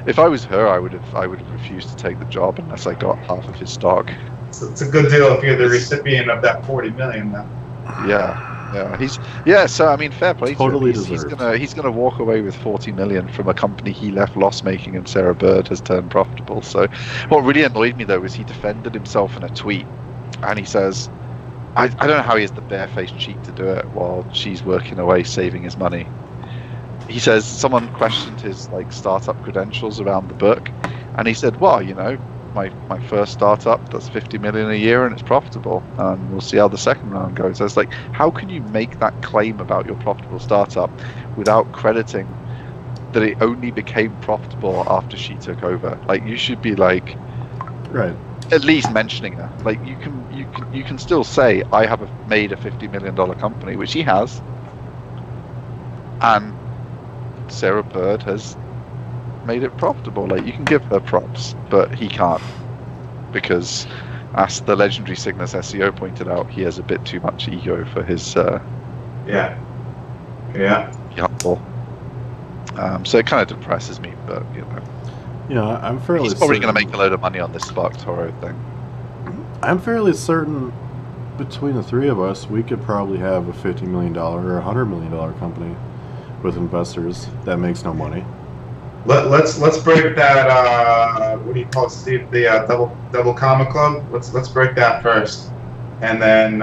if I was her, I would have refused to take the job unless I got half of his stock. It's a good deal if you're the recipient of that 40 million, then. Yeah. So I mean, fair play totally to him. deserved. He's gonna walk away with 40 million from a company he left loss making, and Sarah Bird has turned profitable. So what really annoyed me though was he defended himself in a tweet, and he says, I don't know how he has the barefaced cheek to do it while she's working away saving his money. He says someone questioned his startup credentials around the book, and he said, well, you know, my first startup does 50 million a year and it's profitable, and we'll see how the second round goes. I was like, how can you make that claim about your profitable startup without crediting that it only became profitable after she took over? Like, you should be like, right, at least mentioning her. Like, you can still say I have made a $50 million company, which he has, and Sarah Bird has made it profitable. Like, you can give her props, but he can't, because as the legendary Cygnus SEO pointed out, he has a bit too much ego for his humble. So it kind of depresses me, but I'm fairly he's probably certain, going to make a load of money on this Spark Toro thing. I'm fairly certain between the three of us we could probably have a $50 million or $100 million company with investors that makes no money. Let's break that. What do you call it, Steve? The double comma club. Let's break that first, and then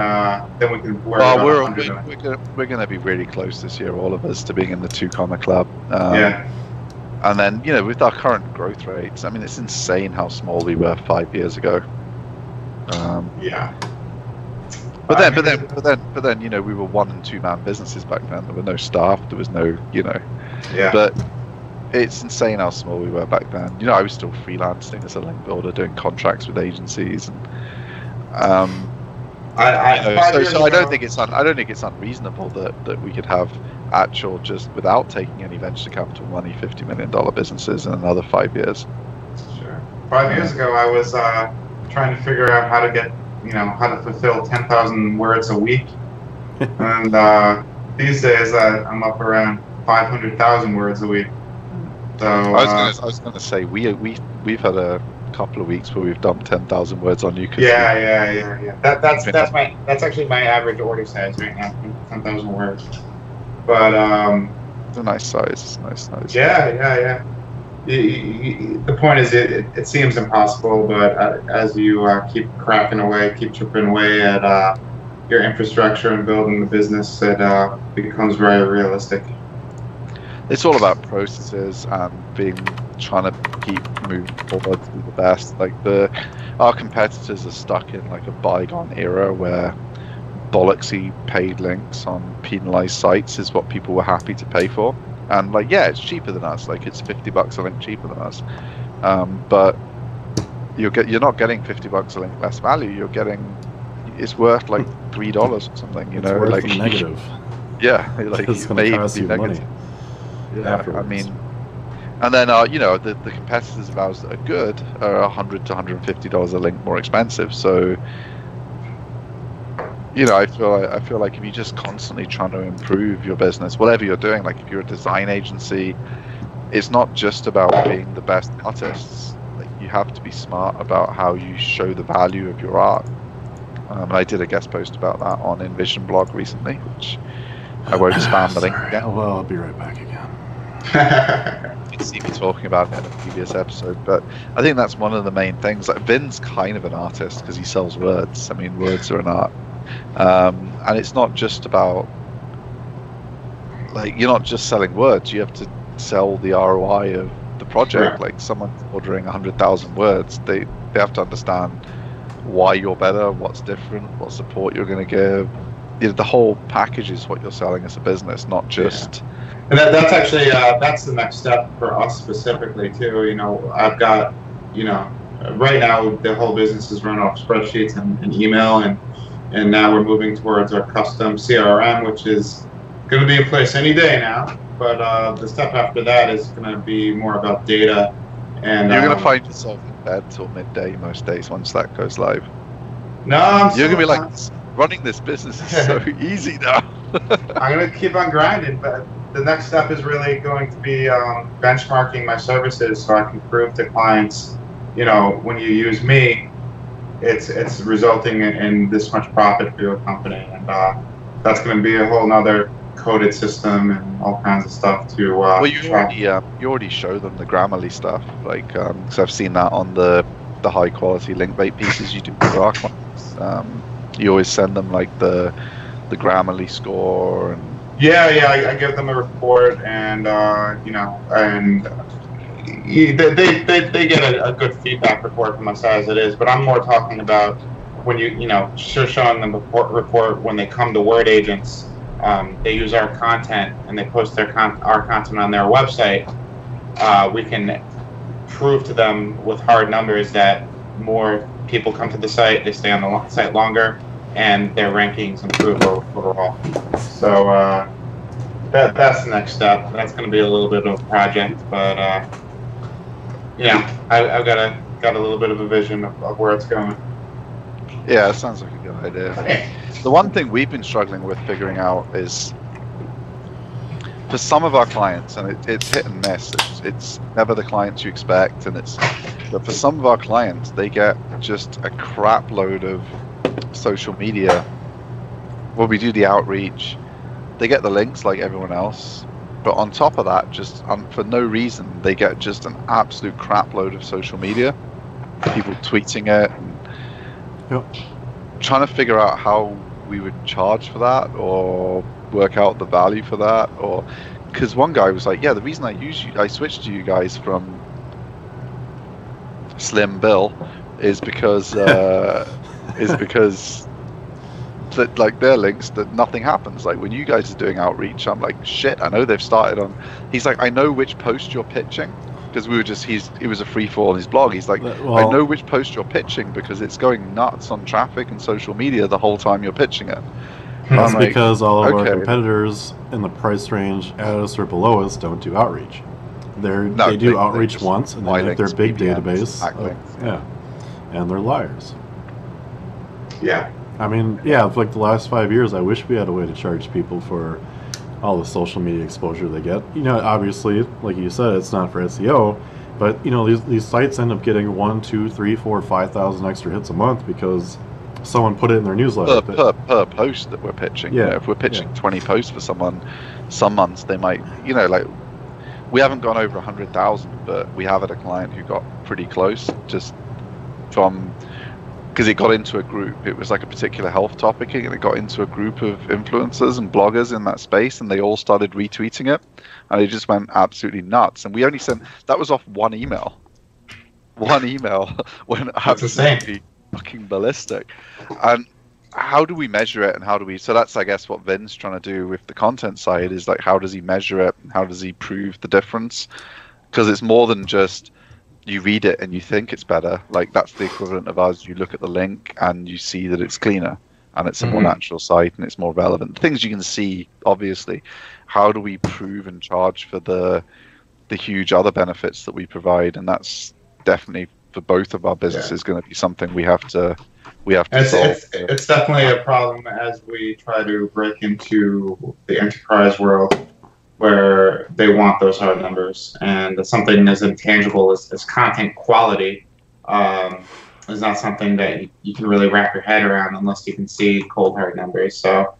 we can worry about. We're going to be really close this year, all of us, to being in the 2 comma club. And then with our current growth rates, I mean, it's insane how small we were 5 years ago. But then, we were 1- and 2-man businesses back then. There were no staff. There was no, But it's insane how small we were back then. I was still freelancing as a link builder, doing contracts with agencies, and I don't think it's unreasonable that we could have actual, just without taking any venture capital money, $50 million businesses in another 5 years. Sure. 5 years ago, I was trying to figure out how to get, how to fulfill 10,000 words a week, and these days I'm up around 500,000 words a week. So I was going to say we've had a couple of weeks where we've dumped 10,000 words on you. Yeah. That's actually my average order size right now, 10,000 words. But it's a nice size. Nice. Yeah. The point is, it seems impossible, but as you keep cracking away, keep chipping away at your infrastructure and building the business, it becomes very realistic. It's all about processes and trying to keep moving forward to the best. Like our competitors are stuck in like a bygone era where bollocksy paid links on penalized sites is what people were happy to pay for. And it's cheaper than us. Like, it's $50 a link cheaper than us. But you're not getting $50 a link less value. It's worth like $3 or something. It's worth like negative. Yeah, it's going to cost you money. Yeah, afterwards. I mean, and then the competitors of ours that are good are $100 to $150 a link more expensive. So You know, I feel like if you're just constantly trying to improve your business, whatever you're doing, like if you're a design agency, it's not just about being the best artists. Like you have to be smart about how you show the value of your art. And I did a guest post about that on Envision blog recently, which I won't spam the link again. Well, I'll be right back again. You can see me talking about it in a previous episode, but I think that's one of the main things. Like Vin's kind of an artist because he sells words. I mean, words are an art. And it's not just about, like, you're not just selling words, you have to sell the ROI of the project. Like someone ordering 100,000 words, they have to understand why you're better, what's different, what support you're going to give. You know, the whole package is what you're selling as a business, not just... And that's actually, that's the next step for us specifically too. You know, I've got, you know, right now the whole business is run off spreadsheets and email, and now we're moving towards our custom CRM, which is going to be in place any day now. But the step after that is going to be more about data. And you're going to find yourself in bed till midday most days once that goes live. No, you're going to be like, running this business is so easy now. I'm going to keep on grinding, but the next step is really going to be benchmarking my services so I can prove to clients, you know, when you use me, it's resulting in this much profit for your company, and that's going to be a whole nother coded system and all kinds of stuff to well, you already show them the Grammarly stuff, like because I've seen that on the high quality link bait pieces you do for our clients. You always send them like the Grammarly score, and I give them a report, and you know, and they get a good feedback report from us as it is. But I'm more talking about when you know, showing them a report when they come to Word Agents. They use our content and they post our content on their website. We can prove to them with hard numbers that more people come to the site, they stay on the site longer, and their rankings improve overall. So that's the next step. That's going to be a little bit of a project, but I've got a little bit of a vision of where it's going. Yeah, it sounds like a good idea. Okay. The one thing we've been struggling with figuring out is, for some of our clients, and it's hit and miss, it's never the clients you expect, but for some of our clients, they get just a crap load of social media. When we do the outreach, they get the links like everyone else, but on top of that, just for no reason, they get just an absolute crap load of social media. People tweeting it, and trying to figure out how we would charge for that, or work out the value for that, or because one guy was like, yeah, the reason I switched to you guys from Slim Bill is because that, like, their links, that nothing happens. Like when you guys are doing outreach, I'm like, shit, I know they've started on. He's like, I know which post you're pitching, because it was a free fall on his blog. He's like, I know which post you're pitching because it's going nuts on traffic and social media the whole time you're pitching it. That's because all of our competitors in the price range at us or below us don't do outreach. They do outreach once, and they make their big database. And they're liars. Yeah. I mean, for like the last 5 years, I wish we had a way to charge people for all the social media exposure they get. You know, obviously, like you said, it's not for SEO, but you know, these sites end up getting 1, 2, 3, 4, 5,000 extra hits a month because someone put it in their newsletter. Per post that we're pitching. Yeah. You know, if we're pitching 20 posts for someone, some months they might, you know, like, we haven't gone over 100,000, but we have had a client who got pretty close, just from, because it got into a group. It was like a particular health topic, and it got into a group of influencers and bloggers in that space, and they all started retweeting it, and it just went absolutely nuts. And we only sent, that was off one email when absolutely fucking ballistic. And how do we measure it, and how do we, so that's, I guess, what Vin's trying to do with the content side, is like, how does he measure it, how does he prove the difference? Because it's more than just you read it and you think it's better. Like, that's the equivalent of us. You look at the link and you see that it's cleaner and it's a more natural site and it's more relevant. Things you can see, obviously. How do we prove and charge for the huge other benefits that we provide? And that's definitely for both of our businesses going to be something we have to solve. It's definitely a problem as we try to break into the enterprise world where they want those hard numbers, and something as intangible as content quality is not something that you can really wrap your head around unless you can see cold hard numbers. So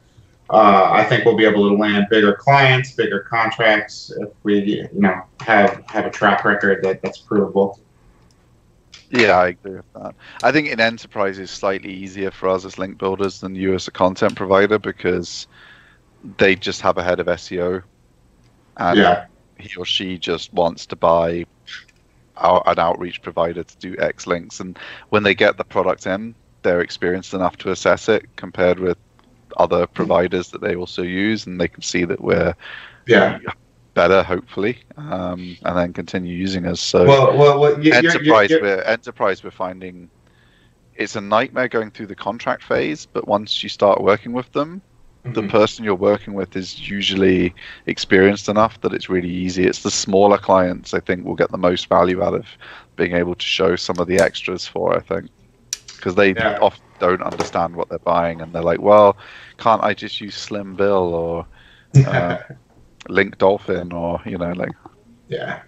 I think we'll be able to land bigger clients, bigger contracts if we have a track record that's provable. Yeah, I agree with that. I think in enterprise it's slightly easier for us as link builders than you as a content provider because they just have a head of SEO, and he or she just wants to buy an outreach provider to do X links, and when they get the product in, they're experienced enough to assess it compared with other providers that they also use, and they can see that we're better, hopefully, and then continue using us. So enterprise, we're finding it's a nightmare going through the contract phase, but once you start working with them, the person you're working with is usually experienced enough that it's really easy. It's the smaller clients, I think, will get the most value out of being able to show some of the extras for, I think, because they often don't understand what they're buying, and they're like, well, can't I just use Slim Bill or Link Dolphin or, like... Yeah.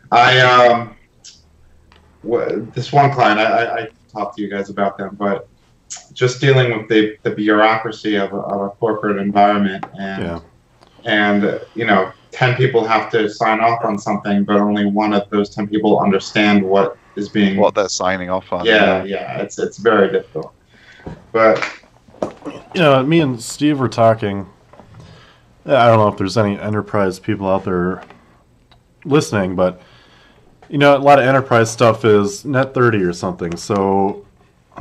This one client, I talked to you guys about them, but just dealing with the bureaucracy of a corporate environment, and 10 people have to sign off on something, but only one of those 10 people understand what they're signing off on. It's very difficult. But me and Steve were talking. I don't know if there's any enterprise people out there listening, but a lot of enterprise stuff is net 30 or something. So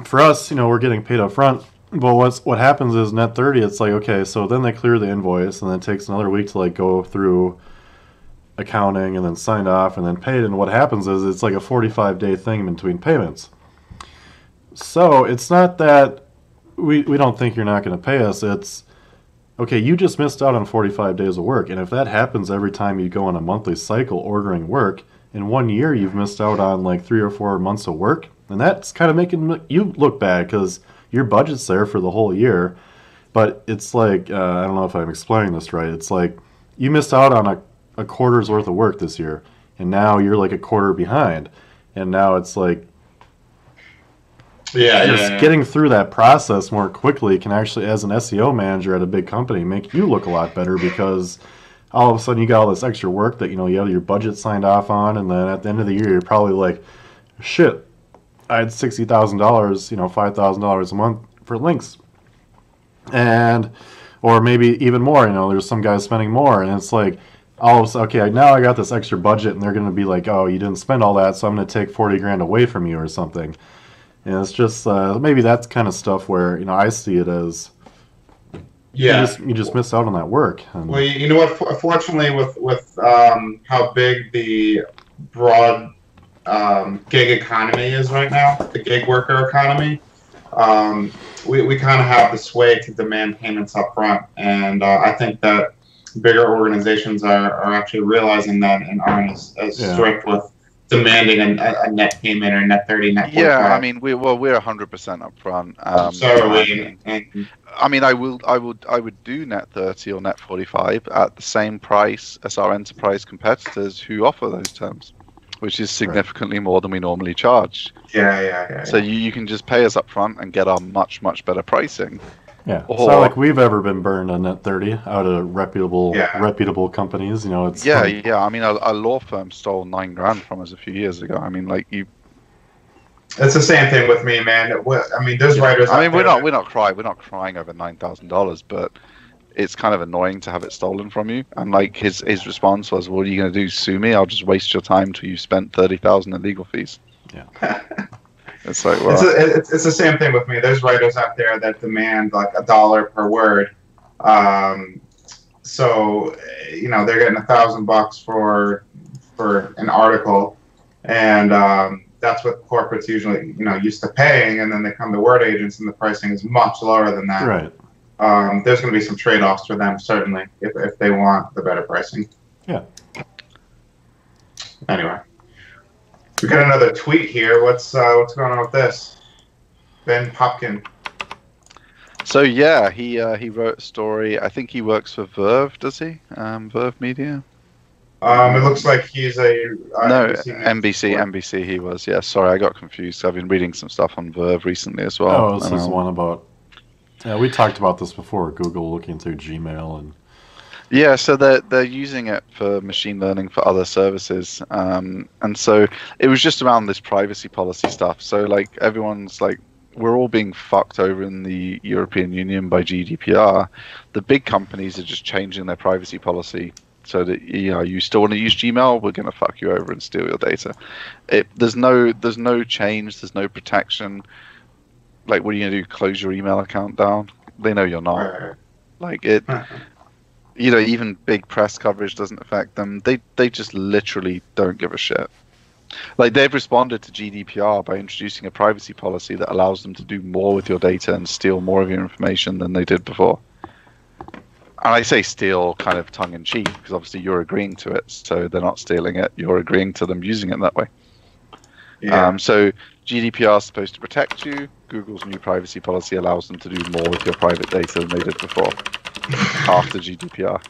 for us, we're getting paid up front. But what happens is net 30, it's like, okay, so then they clear the invoice, and then it takes another week to go through accounting and then signed off and then paid. And what happens is it's like a 45-day thing in between payments. So it's not that we don't think you're not going to pay us. It's, okay, you just missed out on 45 days of work. And if that happens every time you go on a monthly cycle ordering work, in 1 year you've missed out on 3 or 4 months of work. And that's kind of making you look bad because your budget's there for the whole year. But it's like, I don't know if I'm explaining this right. It's like you missed out on a quarter's worth of work this year. And now you're a quarter behind. And now it's like, getting through that process more quickly can actually, as an SEO manager at a big company, make you look a lot better because all of a sudden you got all this extra work that you have your budget signed off on, and then at the end of the year you're probably like, shit, I had $60,000, $5,000 a month for links, or maybe even more. There's some guys spending more, and it's like all of a sudden, okay, now I got this extra budget, and they're going to be like, oh, you didn't spend all that, so I'm going to take 40 grand away from you or something. And it's just maybe that's kind of stuff where I see it as you just miss out on that work. And, well, you know what? Fortunately, with how big the broad gig economy is right now, the gig worker economy, we kind of have the sway to demand payments up front, and I think that bigger organizations are actually realizing that and aren't as strict with demanding a net payment or net 30, net 45. Yeah, I mean, we're 100% upfront. I would do net 30 or net 45 at the same price as our enterprise competitors who offer those terms, which is significantly more than we normally charge. Yeah. So you can just pay us upfront and get our much better pricing. Yeah, it's not like we've ever been burned on net 30 out of reputable companies. It's I mean, a law firm stole $9,000 from us a few years ago. I mean, It's the same thing with me, man. I mean, there's writers. I mean, we're not crying over $9,000, but it's kind of annoying to have it stolen from you. And his response was, "What are you going to do? Sue me? I'll just waste your time till you spent $30,000 in legal fees." Yeah. It's like, well, it's the same thing with me. There's writers out there that demand $1 per word. So they're getting $1,000 for an article, and that's what corporates usually used to paying, and then they come to word agents and the pricing is much lower than that. Right. There's going to be some trade-offs for them certainly if they want the better pricing. Yeah. Anyway. We got another tweet here. What's going on with this? Ben Popkin. So yeah, he wrote a story. I think he works for Verve, does he? Verve Media. It looks like he's a no, NBC. NBC. He was. Yeah, sorry, I got confused. I've been reading some stuff on Verve recently as well. Oh, this is one about. Yeah, we talked about this before. Google looking through Gmail and. Yeah, so they're using it for machine learning for other services, and so it was just around this privacy policy stuff. So like everyone's like, we're all being fucked over in the European Union by GDPR. The big companies are just changing their privacy policy so that you still want to use Gmail, we're going to fuck you over and steal your data. There's no change, there's no protection. Like, what are you going to do? Close your email account down? They know you're not. Like it. Even big press coverage doesn't affect them. They just literally don't give a shit. Like, they've responded to GDPR by introducing a privacy policy that allows them to do more with your data and steal more of your information than they did before. And I say steal kind of tongue-in-cheek, because obviously you're agreeing to it, so they're not stealing it. You're agreeing to them using it that way. Yeah. So GDPR is supposed to protect you. Google's new privacy policy allows them to do more with your private data than they did before. After GDPR.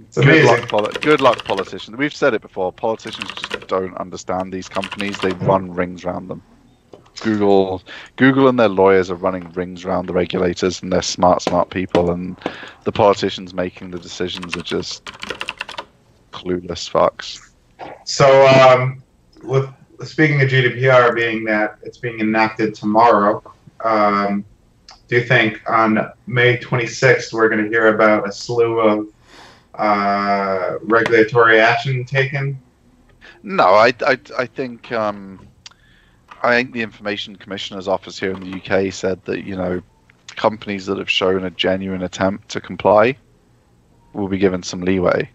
It's amazing. Good luck, politicians. We've said it before. Politicians just don't understand these companies. They run rings around them. Google and their lawyers are running rings around the regulators, and they're smart people, and the politicians making the decisions are just clueless fucks. So, with speaking of GDPR being that it's being enacted tomorrow, do you think on May 26th we're going to hear about a slew of regulatory action taken? No, I think the Information Commissioner's Office here in the UK said that companies that have shown a genuine attempt to comply will be given some leeway,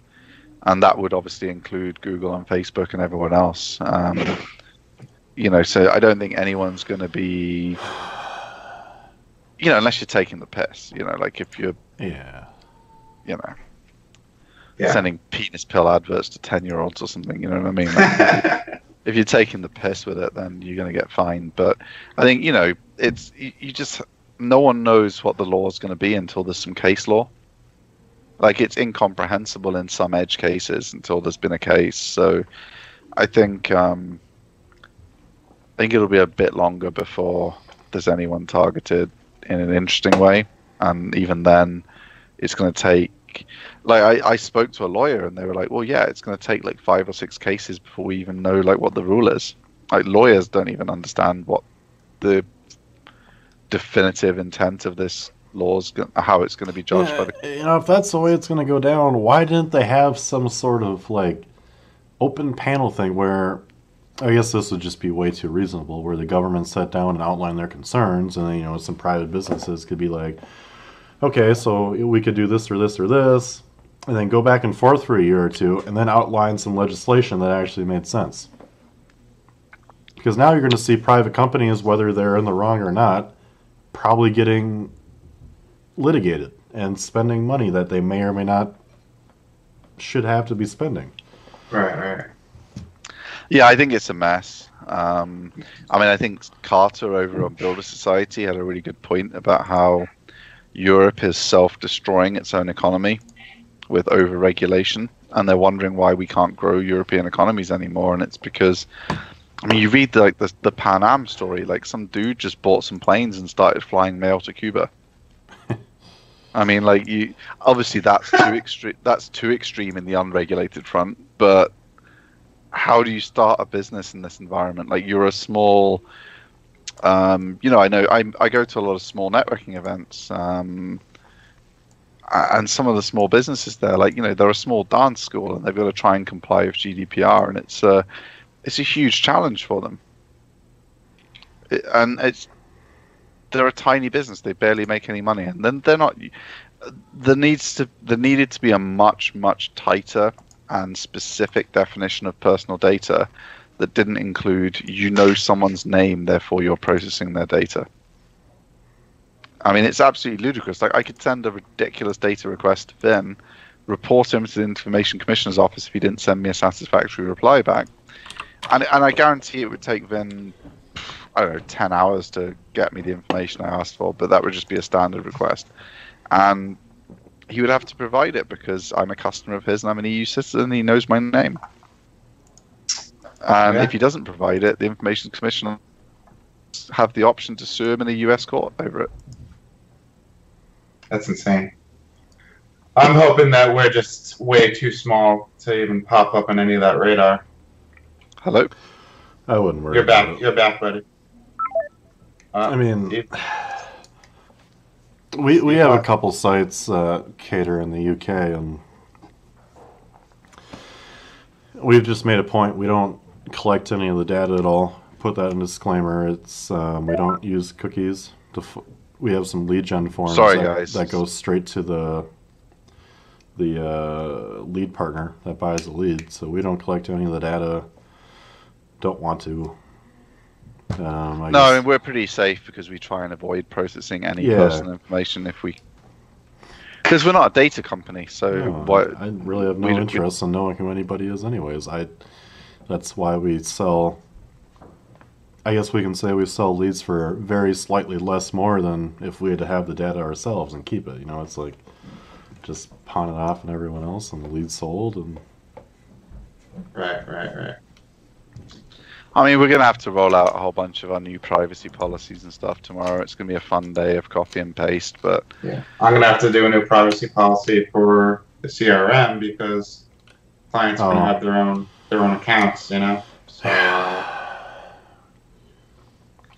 and that would obviously include Google and Facebook and everyone else. So I don't think anyone's going to be. Unless you're taking the piss, like if you're, sending penis pill adverts to 10-year-olds or something, you know what I mean? Like, if you're taking the piss with it, then you're going to get fined. But I think, it's, you just, no one knows what the law is going to be until there's some case law. Like, it's incomprehensible in some edge cases until there's been a case. So I think it'll be a bit longer before there's anyone targeted in an interesting way, and even then it's going to take, like, I spoke to a lawyer and they were like, well, yeah, it's going to take like 5 or 6 cases before we even know like what the rule is. Like, lawyers don't even understand what the definitive intent of this law is, how it's going to be judged by the... if that's the way it's going to go down, why didn't they have some sort of like open panel thing where, I guess this would just be way too reasonable, where the government sat down and outlined their concerns, and then, some private businesses could be like, okay, so we could do this or this or this, and then go back and forth for a year or two, and then outline some legislation that actually made sense. Because now you're going to see private companies, whether they're in the wrong or not, probably getting litigated and spending money that they may or may not should have to be spending. Right. Yeah, I think it's a mess. I think Carter over on Builder Society had a really good point about how Europe is self-destroying its own economy with over-regulation, and they're wondering why we can't grow European economies anymore. And it's because, you read the Pan Am story, like some dude just bought some planes and started flying mail to Cuba. Obviously that's too extreme. That's too extreme in the unregulated front, but how do you start a business in this environment? Like, you're a small, I know I go to a lot of small networking events, and some of the small businesses there, like, they're a small dance school and they've got to try and comply with GDPR, and it's a huge challenge for them. They're a tiny business; they barely make any money, and then they're not. There needed to be a much tighter and specific definition of personal data that didn't include someone's name, therefore you're processing their data. It's absolutely ludicrous. Like, I could send a ridiculous data request to Vin, report him to the Information Commissioner's Office if he didn't send me a satisfactory reply back, And I guarantee it would take Vin, I don't know, 10 hours to get me the information I asked for, but that would just be a standard request. And he would have to provide it because I'm a customer of his and I'm an EU citizen and he knows my name. And if he doesn't provide it, the Information Commission have the option to sue him in a US court over it. That's insane. I'm hoping that we're just way too small to even pop up on any of that radar. Hello? I wouldn't worry. You're back. You're back, buddy. I mean, we have a couple sites cater in the UK, and we've just made a point. We don't collect any of the data at all. Put that in disclaimer. It's we don't use cookies. We have some lead gen forms that goes straight to the lead partner that buys the lead. So we don't collect any of the data. Don't want to. I mean, we're pretty safe because we try and avoid processing any personal information if we... Because we're not a data company, so... I really have no interest in knowing who anybody is anyways. That's why we sell... I guess we can say we sell leads for very slightly less more than if we had to have the data ourselves and keep it. You know, it's like just pawn it off on everyone else and the lead's sold. And Right. I mean, we're going to have to roll out a whole bunch of our new privacy policies and stuff tomorrow. It's going to be a fun day of copy and paste, but... Yeah, I'm going to have to do a new privacy policy for the CRM because clients are going to have their own accounts, you know? So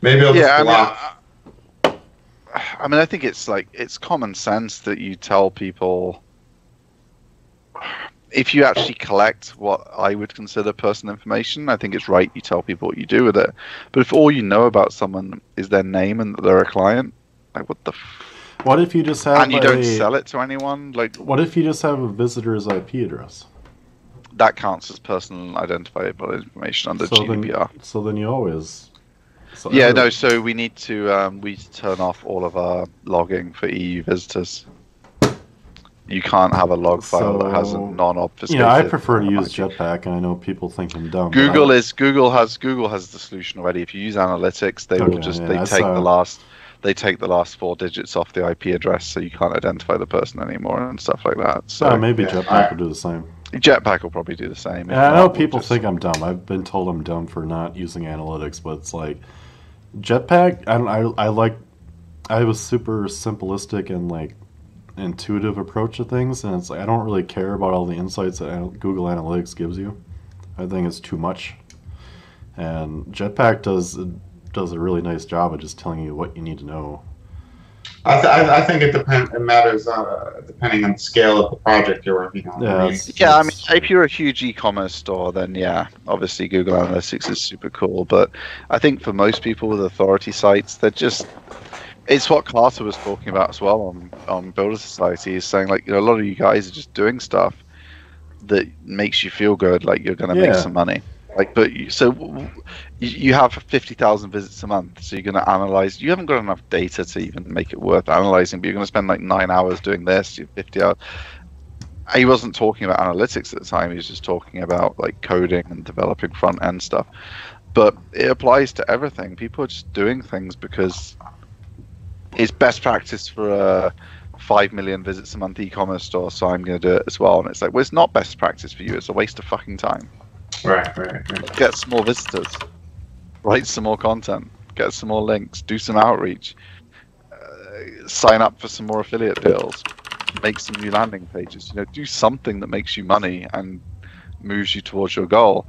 maybe I'll just block. I mean, I think it's common sense that you tell people... If you actually collect what I would consider personal information, I think it's right you tell people what you do with it. But if all you know about someone is their name and that they're a client, like what the... What if you just have and you don't sell it to anyone? Like, what if you just have a visitor's IP address? That counts as personal identifiable information under GDPR. So then you always... So we need to we turn off all of our logging for EU visitors. You can't have a log file that has a non-obfuscated... Yeah, I prefer to use Jetpack, and I know people think I'm dumb. Google has the solution already. If you use analytics, they will just they take the last 4 digits off the IP address, so you can't identify the person anymore and stuff like that. So maybe Jetpack will do the same. Jetpack will probably do the same. I know people think I'm dumb. I've been told I'm dumb for not using analytics, but it's like Jetpack. I have a super simplistic and like intuitive approach to things, and it's like I don't really care about all the insights that Google Analytics gives you. I think it's too much, and Jetpack does a really nice job of just telling you what you need to know. I think it matters depending on the scale of the project you're working on. I mean, if you're a huge e-commerce store, then obviously Google Analytics is super cool. But I think for most people with authority sites, they're just... It's what Carter was talking about as well on Builder Society. He's saying, like, a lot of you guys are just doing stuff that makes you feel good, like you're going to make some money. Like, you have 50,000 visits a month, so you're going to analyze. You haven't got enough data to even make it worth analyzing, but you're going to spend like 9 hours doing this, 50 hours. He wasn't talking about analytics at the time. He was just talking about like coding and developing front end stuff. But it applies to everything. People are just doing things because it's best practice for a 5 million visits a month e-commerce store, so I'm going to do it as well. And it's like, well, it's not best practice for you. It's a waste of fucking time. Right. Get some more visitors. Write some more content. Get some more links. Do some outreach. Sign up for some more affiliate deals. Make some new landing pages. Do something that makes you money and moves you towards your goal.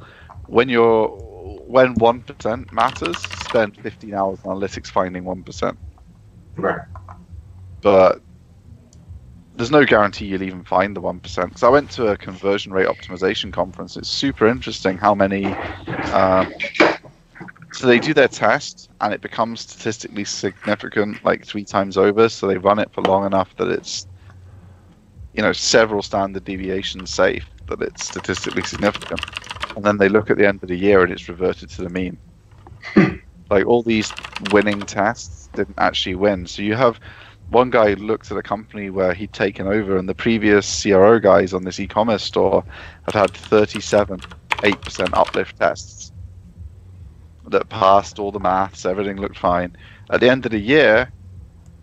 When 1% matters, spend 15 hours on analytics finding 1%. Right. But there's no guarantee you'll even find the 1%. Because I went to a conversion rate optimization conference. It's super interesting how many... so they do their test, and it becomes statistically significant like 3 times over. So they run it for long enough that it's, several standard deviations safe, that it's statistically significant. And then they look at the end of the year, and it's reverted to the mean. Like, all these winning tests didn't actually win. So you have one guy looked at a company where he'd taken over, and the previous CRO guys on this e-commerce store had 37 8% uplift tests. that passed all the maths, everything looked fine. At the end of the year,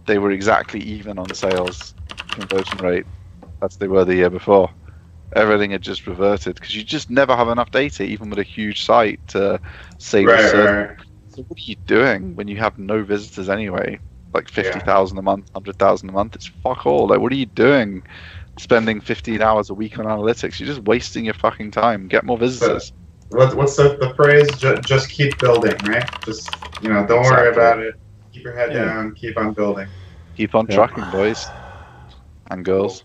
they were exactly even on sales conversion rate as they were the year before. Everything had just reverted because you just never have enough data, even with a huge site, to save a certain. Right. So what are you doing when you have no visitors anyway? Like 50,000 a month, 100,000 a month. It's fuck all. Like, what are you doing? Spending 15 hours a week on analytics. You're just wasting your fucking time. Get more visitors. What's the phrase? Just keep building, right? Just, don't worry about it. Keep your head down. Keep on building. Keep on trucking, boys and girls.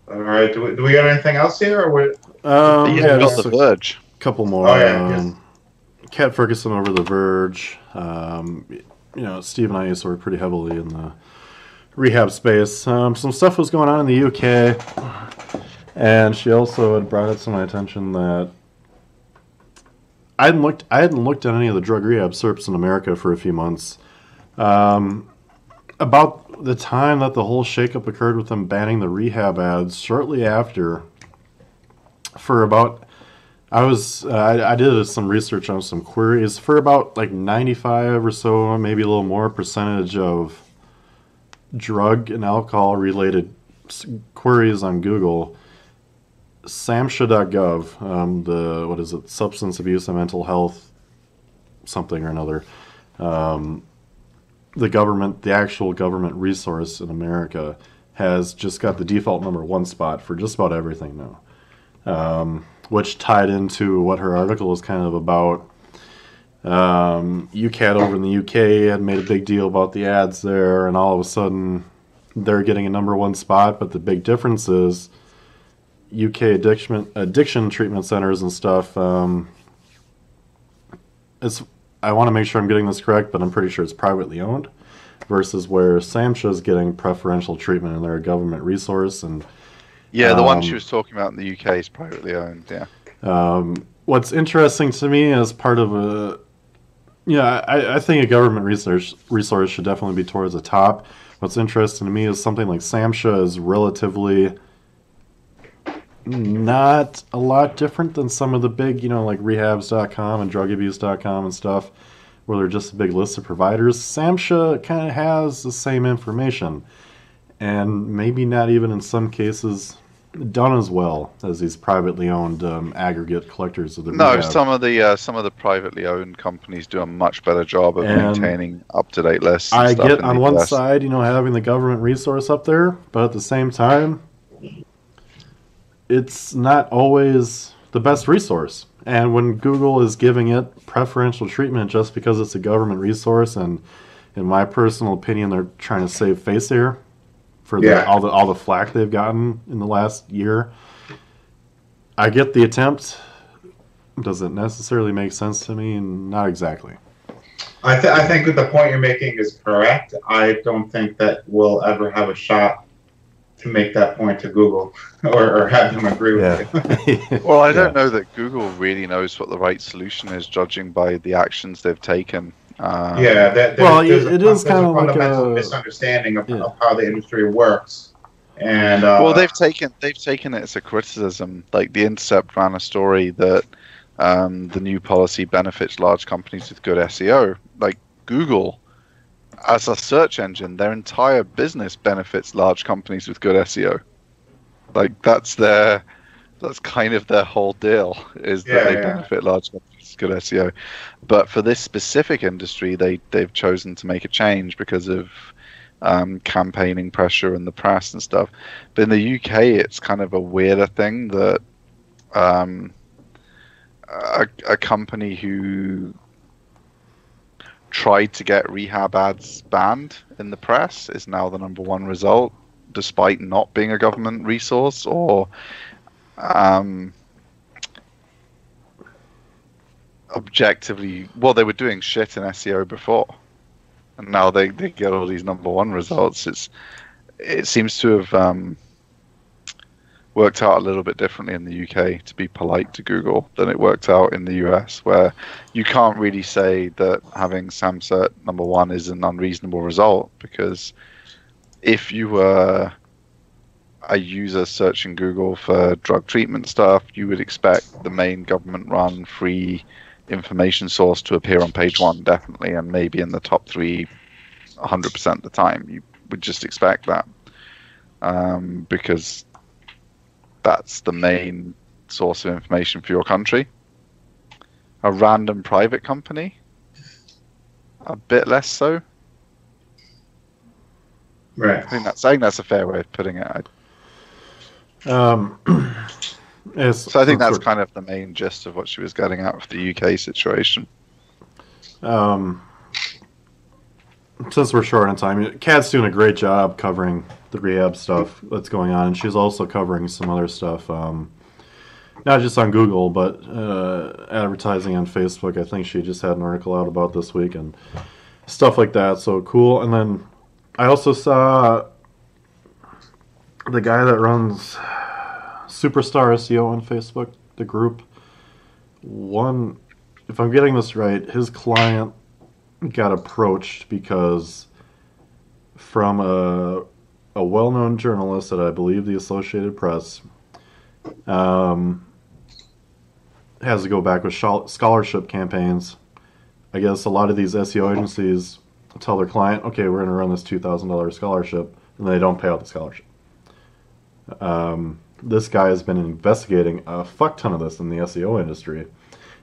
All right. Do we got anything else here, or what? You got The Verge. Couple more. Oh yeah. Kat Ferguson over The Verge. Steve and I used to work pretty heavily in the rehab space. Some stuff was going on in the UK, and she also had brought it to my attention that I hadn't looked at any of the drug rehab SERPs in America for a few months. About the time that the whole shakeup occurred with them banning the rehab ads, shortly after, I did some research on some queries. For about like 95 or so, maybe a little more percentage of drug and alcohol related queries on Google, SAMHSA.gov, Substance Abuse and Mental Health, something or another, the actual government resource in America has just got the default number 1 spot for just about everything now, which tied into what her article was kind of about. UCAT over in the UK had made a big deal about the ads there, and all of a sudden they're getting a number 1 spot, but the big difference is UK addiction treatment centers and stuff. I want to make sure I'm getting this correct, but I'm pretty sure it's privately owned, versus where SAMHSA is getting preferential treatment and they're a government resource. And yeah, the one she was talking about in the UK is privately owned. Yeah. What's interesting to me as part of I think a government resource should definitely be towards the top. What's interesting to me is something like SAMHSA is relatively not a lot different than some of the big, like rehabs.com and drugabuse.com and stuff, where they're just a big list of providers. SAMHSA kind of has the same information, and maybe not even in some cases done as well as these privately owned aggregate collectors of the rehab. Some of the privately owned companies do a much better job of maintaining up-to-date lists. I get on one side, having the government resource up there, but at the same time, it's not always the best resource. And when Google is giving it preferential treatment just because it's a government resource, and in my personal opinion, they're trying to save face here for all the flack they've gotten in the last year. I get the attempt. Does it necessarily make sense to me? Not exactly. I think that the point you're making is correct. I don't think that we'll ever have a shot to make that point to Google or have them agree with you. Well, I don't know that Google really knows what the right solution is, judging by the actions they've taken. It is kind of like a misunderstanding of how the industry works. And they've taken it as a criticism. Like The Intercept ran a story that the new policy benefits large companies with good SEO. Like Google, as a search engine, their entire business benefits large companies with good SEO. Like that's kind of their whole deal, is that they benefit large companies with good SEO. But for this specific industry, they've chosen to make a change because of campaigning pressure and the press and stuff. But in the UK, it's kind of a weirder thing that a company who tried to get rehab ads banned in the press is now the number 1 result, despite not being a government resource or objectively. Well, they were doing shit in SEO before, and now they get all these number 1 results. It seems to have worked out a little bit differently in the UK, to be polite to Google, than it worked out in the US, where you can't really say that having SAMHSA number 1 is an unreasonable result, because if you were a user searching Google for drug treatment stuff, you would expect the main government-run free information source to appear on page 1, definitely, and maybe in the top 3 100% of the time. You would just expect that, because that's the main source of information for your country. A random private company, a bit less so. Right. I think that's a fair way of putting it. So I think that's kind of the main gist of what she was getting at with the UK situation. Since we're short on time, Kat's doing a great job covering the rehab stuff that's going on, and she's also covering some other stuff, not just on Google, but advertising on Facebook. I think she just had an article out about this week and stuff like that. So cool. And then I also saw the guy that runs Superstar SEO on Facebook, the group. If I'm getting this right, his client got approached because from a well-known journalist at, I believe, the Associated Press, has to go back with scholarship campaigns. I guess a lot of these SEO agencies tell their client, okay, we're going to run this $2,000 scholarship, and they don't pay out the scholarship. This guy has been investigating a fuck ton of this in the SEO industry.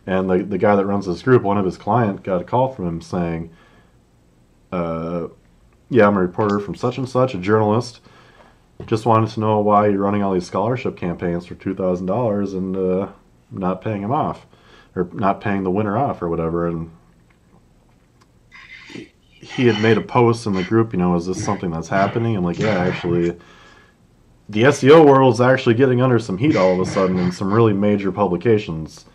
And the guy that runs this group, one of his clients got a call from him saying, yeah, I'm a reporter from such and such, a journalist. Just wanted to know why you're running all these scholarship campaigns for $2,000 and not paying him off, or not paying the winner off, or whatever. And he had made a post in the group, is this something that's happening? I'm like, yeah, actually, the SEO world's actually getting under some heat all of a sudden in some really major publications.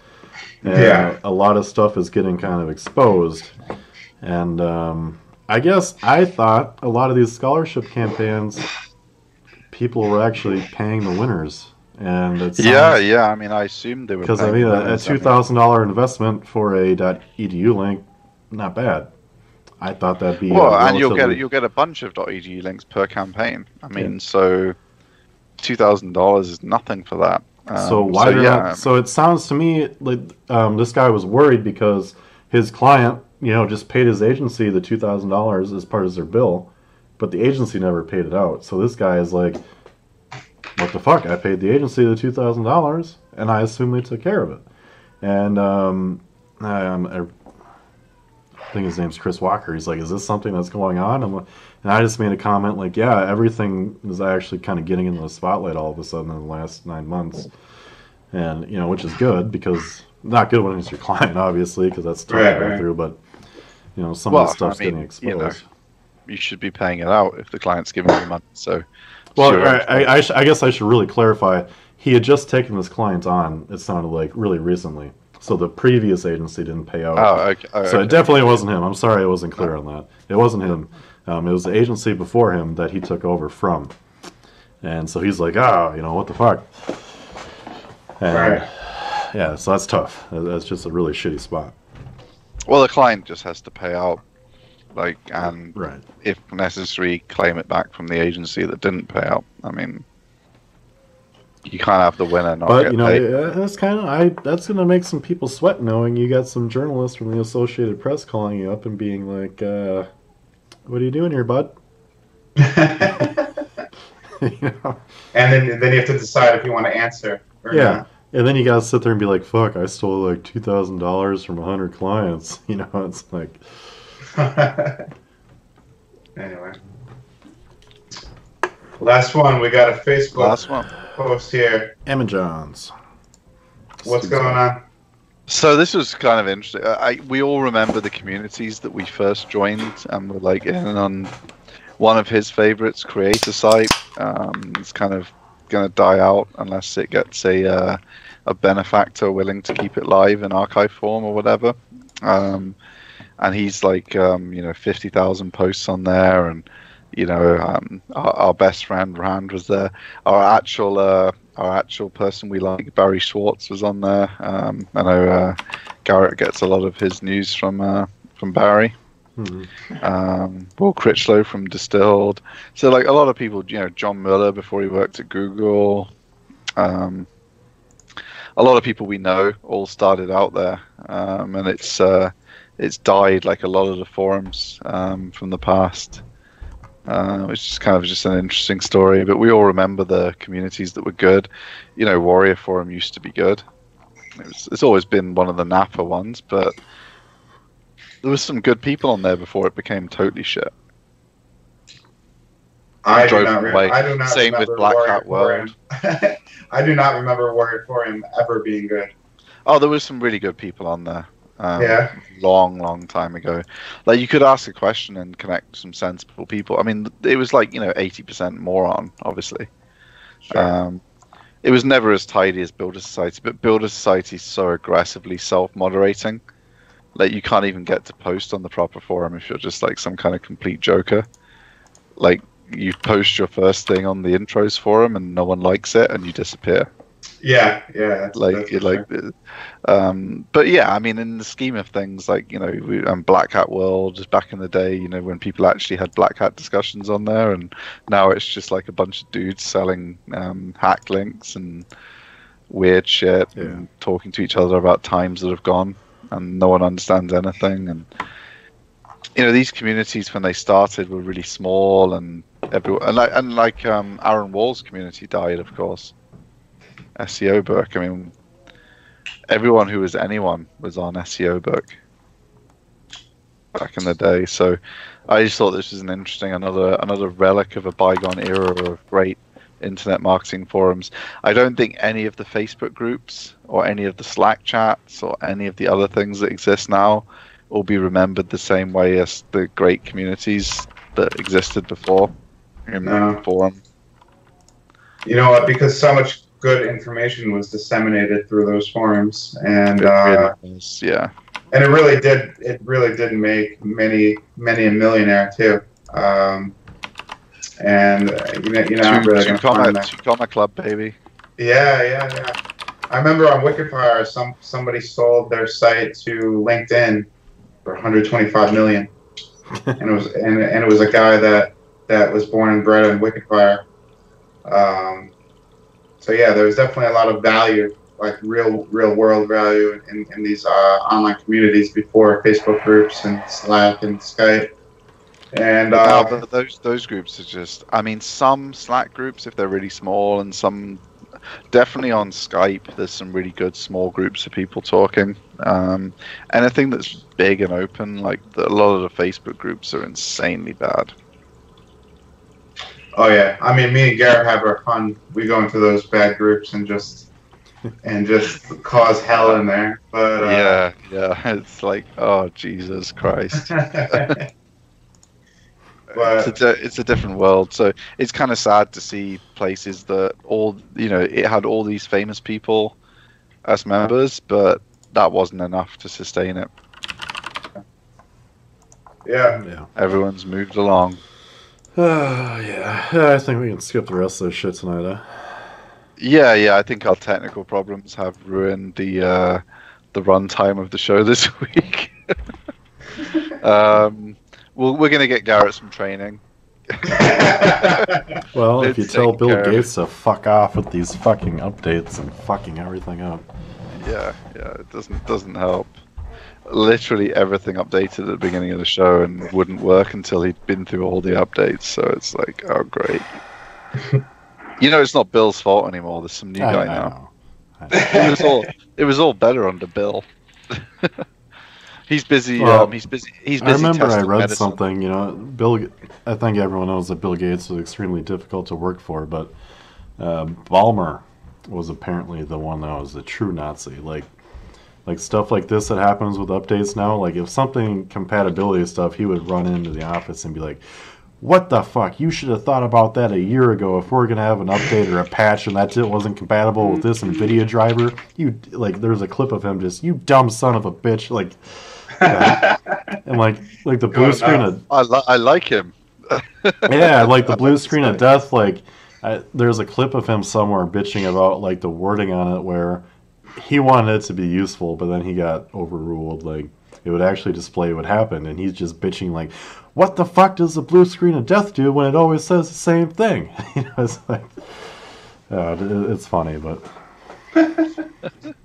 And a lot of stuff is getting kind of exposed. And I guess I thought a lot of these scholarship campaigns, people were actually paying the winners. And it sounds, I mean, I assumed they were. Because a $2,000 investment for a .edu link, not bad. I thought that'd be and you'll get a bunch of .edu links per campaign. I mean, so $2,000 is nothing for that. So why not? So it sounds to me like this guy was worried because his client, just paid his agency the $2,000 as part of their bill, but the agency never paid it out. So this guy is like, what the fuck? I paid the agency the $2,000, and I assume they took care of it. And I think his name's Chris Walker. He's like, is this something that's going on? And I just made a comment like, yeah, everything is actually kind of getting into the spotlight all of a sudden in the last 9 months. And, which is good, because not good when it's your client, obviously, because that's tough to go through, but, some of the stuff's getting exposed. You should be paying it out if the client's giving you money, so... Well, sure. I guess I should really clarify. He had just taken this client on, it sounded like, really recently. So the previous agency didn't pay out. Oh, okay. So it definitely wasn't him. I'm sorry I wasn't clear on that. It wasn't him. It was the agency before him that he took over from. And so he's like, what the fuck? And, yeah, so that's tough. That's just a really shitty spot. Well, the client just has to pay out, and right. If necessary, claim it back from the agency that didn't pay out. I mean, you can't have the winner not get paid. That's that's gonna make some people sweat knowing you got some journalists from the Associated Press calling you up and being like, "What are you doing here, bud?" And then you have to decide if you want to answer or not. And then you gotta sit there and be like, "Fuck, I stole like $2,000 from 100 clients." It's like. Anyway, last one. We got a Facebook post here. Emma Johns. What's going on? So this was kind of interesting. We all remember the communities that we first joined, and we're in on one of his favorites, Creator Site. It's kind of going to die out unless it gets a benefactor willing to keep it live in archive form or whatever. And he's 50,000 posts on there, and our best friend Rand was there. Our actual person we like, Barry Schwartz, was on there. I know Garrett gets a lot of his news from Barry. Mm-hmm. Will Critchlow from Distilled. So a lot of people, John Mueller before he worked at Google. a lot of people we know all started out there, and it's died like a lot of the forums from the past. Which is kind of just an interesting story, but we all remember the communities that were good. You know, Warrior Forum used to be good. It's always been one of the napper ones, but there was some good people on there before it became totally shit. I do not Same with remember Black Warrior Hat World. Forum. I do not remember Warrior Forum ever being good. Oh, there was some really good people on there. Yeah. Long time ago. Like, you could ask a question and connect some sensible people. I mean, it was like, 80% moron, obviously. Sure. It was never as tidy as Builder Society, but Builder Society is so aggressively self-moderating. Like, you can't even get to post on the proper forum if you're just like some kind of complete joker. Like, you post your first thing on the intros forum and no one likes it and you disappear. Yeah. But yeah, I mean, in the scheme of things, like, Black Hat World back in the day, when people actually had Black Hat discussions on there, and now it's just like a bunch of dudes selling hack links and weird shit and talking to each other about times that have gone, and no one understands anything. And these communities when they started were really small, and everyone like Aaron Wall's community died, of course. SEO book. I mean, everyone who was anyone was on SEO book back in the day. So I just thought this was another relic of a bygone era of great internet marketing forums. I don't think any of the Facebook groups or any of the Slack chats or any of the other things that exist now will be remembered the same way as the great communities that existed before in the forum. You know what? Because so much good information was disseminated through those forums, and yeah, and it really did make many a millionaire too. And I'm really gonna find that. Chicoma Club, baby. Yeah. I remember on Wikifire, somebody sold their site to LinkedIn for 125 million, and it was a guy that was born and bred in Wikifire. So yeah, there was definitely a lot of value, like real world value in these online communities before Facebook groups and Slack and Skype. And but those groups are just, I mean, some Slack groups if they're really small, and some definitely on Skype. There's some really good small groups of people talking. Anything that's big and open, like a lot of the Facebook groups are insanely bad. Oh yeah, I mean, me and Garrett have our fun. We go into those bad groups and just cause hell in there. But yeah, it's like, oh Jesus Christ. But it's a different world, so it's kind of sad to see places that it had all these famous people as members, but that wasn't enough to sustain it. Yeah. Everyone's moved along. Yeah, I think we can skip the rest of this shit tonight, huh? Yeah, I think our technical problems have ruined the runtime of the show this week. We're going to get Garrett some training. Well, if you tell Bill Gates to fuck off with these fucking updates and fucking everything up. Yeah, it doesn't help. Literally everything updated at the beginning of the show and wouldn't work until he'd been through all the updates, so it's like, oh great. It's not Bill's fault anymore. There's some new guy now. It was all better under Bill. He's busy. Well, he's busy. I remember I read medicine. something. Bill. I think everyone knows that Bill Gates was extremely difficult to work for, but Ballmer was apparently the one that was the true Nazi. Like stuff like this that happens with updates now. Like if something compatibility stuff, he would run into the office and be like, "What the fuck? You should have thought about that a year ago. If we're gonna have an update or a patch and that wasn't compatible with this NVIDIA driver, there's a clip of him just, you dumb son of a bitch." And like the blue screen of, I like him. yeah, like the blue screen of death. There's a clip of him somewhere bitching about like the wording on it where he wanted it to be useful, but then he got overruled. Like it would actually display what happened, and he's just bitching like, "What the fuck does the blue screen of death do when it always says the same thing?" It's like, it's funny, but I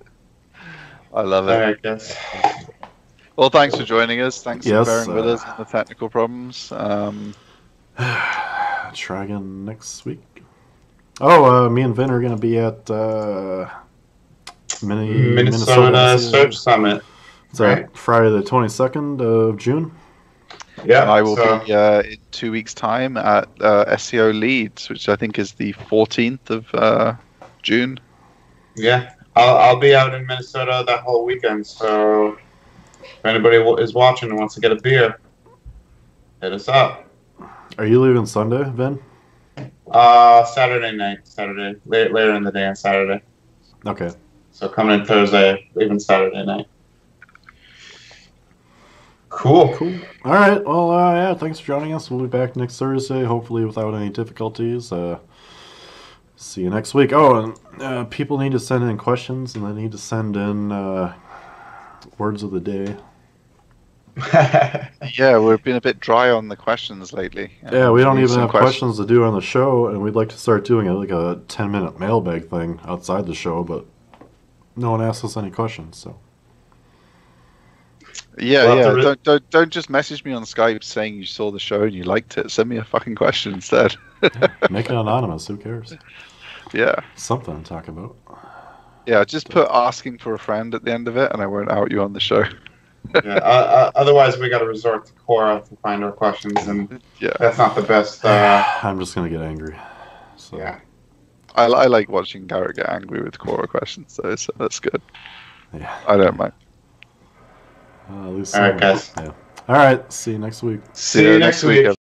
love it. All right, guys. Well, thanks for joining us. Thanks Yes, for bearing with us on the technical problems. Try again next week. Oh, me and Vin are going to be at Minnesota Search Summit. It's right? Friday the 22nd of June. Yeah, I will be in 2 weeks' time at SEO Leeds, which I think is the 14th of June. Yeah, I'll be out in Minnesota that whole weekend. So if anybody is watching and wants to get a beer, hit us up. Are you leaving Sunday, Vin? Saturday night. Later in the day on Saturday. Okay. So coming in Thursday, leaving Saturday night. Cool. All right. Well, yeah. Thanks for joining us. We'll be back next Thursday, hopefully without any difficulties. See you next week. Oh, and people need to send in questions, and they need to send in words of the day. Yeah, we've been a bit dry on the questions lately. Yeah, we don't even have questions to do on the show, and we'd like to start doing like a 10-minute mailbag thing outside the show, but no one asks us any questions, so. Yeah, don't just message me on Skype saying you saw the show and you liked it. Send me a fucking question instead. Make it anonymous. Who cares? Yeah. Something to talk about. Yeah, just put asking for a friend at the end of it, and I won't out you on the show. Yeah. Otherwise, we got to resort to Quora to find our questions, and that's not the best. I'm just gonna get angry. So. Yeah. I like watching Garrett get angry with Quora questions, though, so that's good. Yeah. I don't mind. At least all right, guys. Yeah. All right. See you next week. See you next week.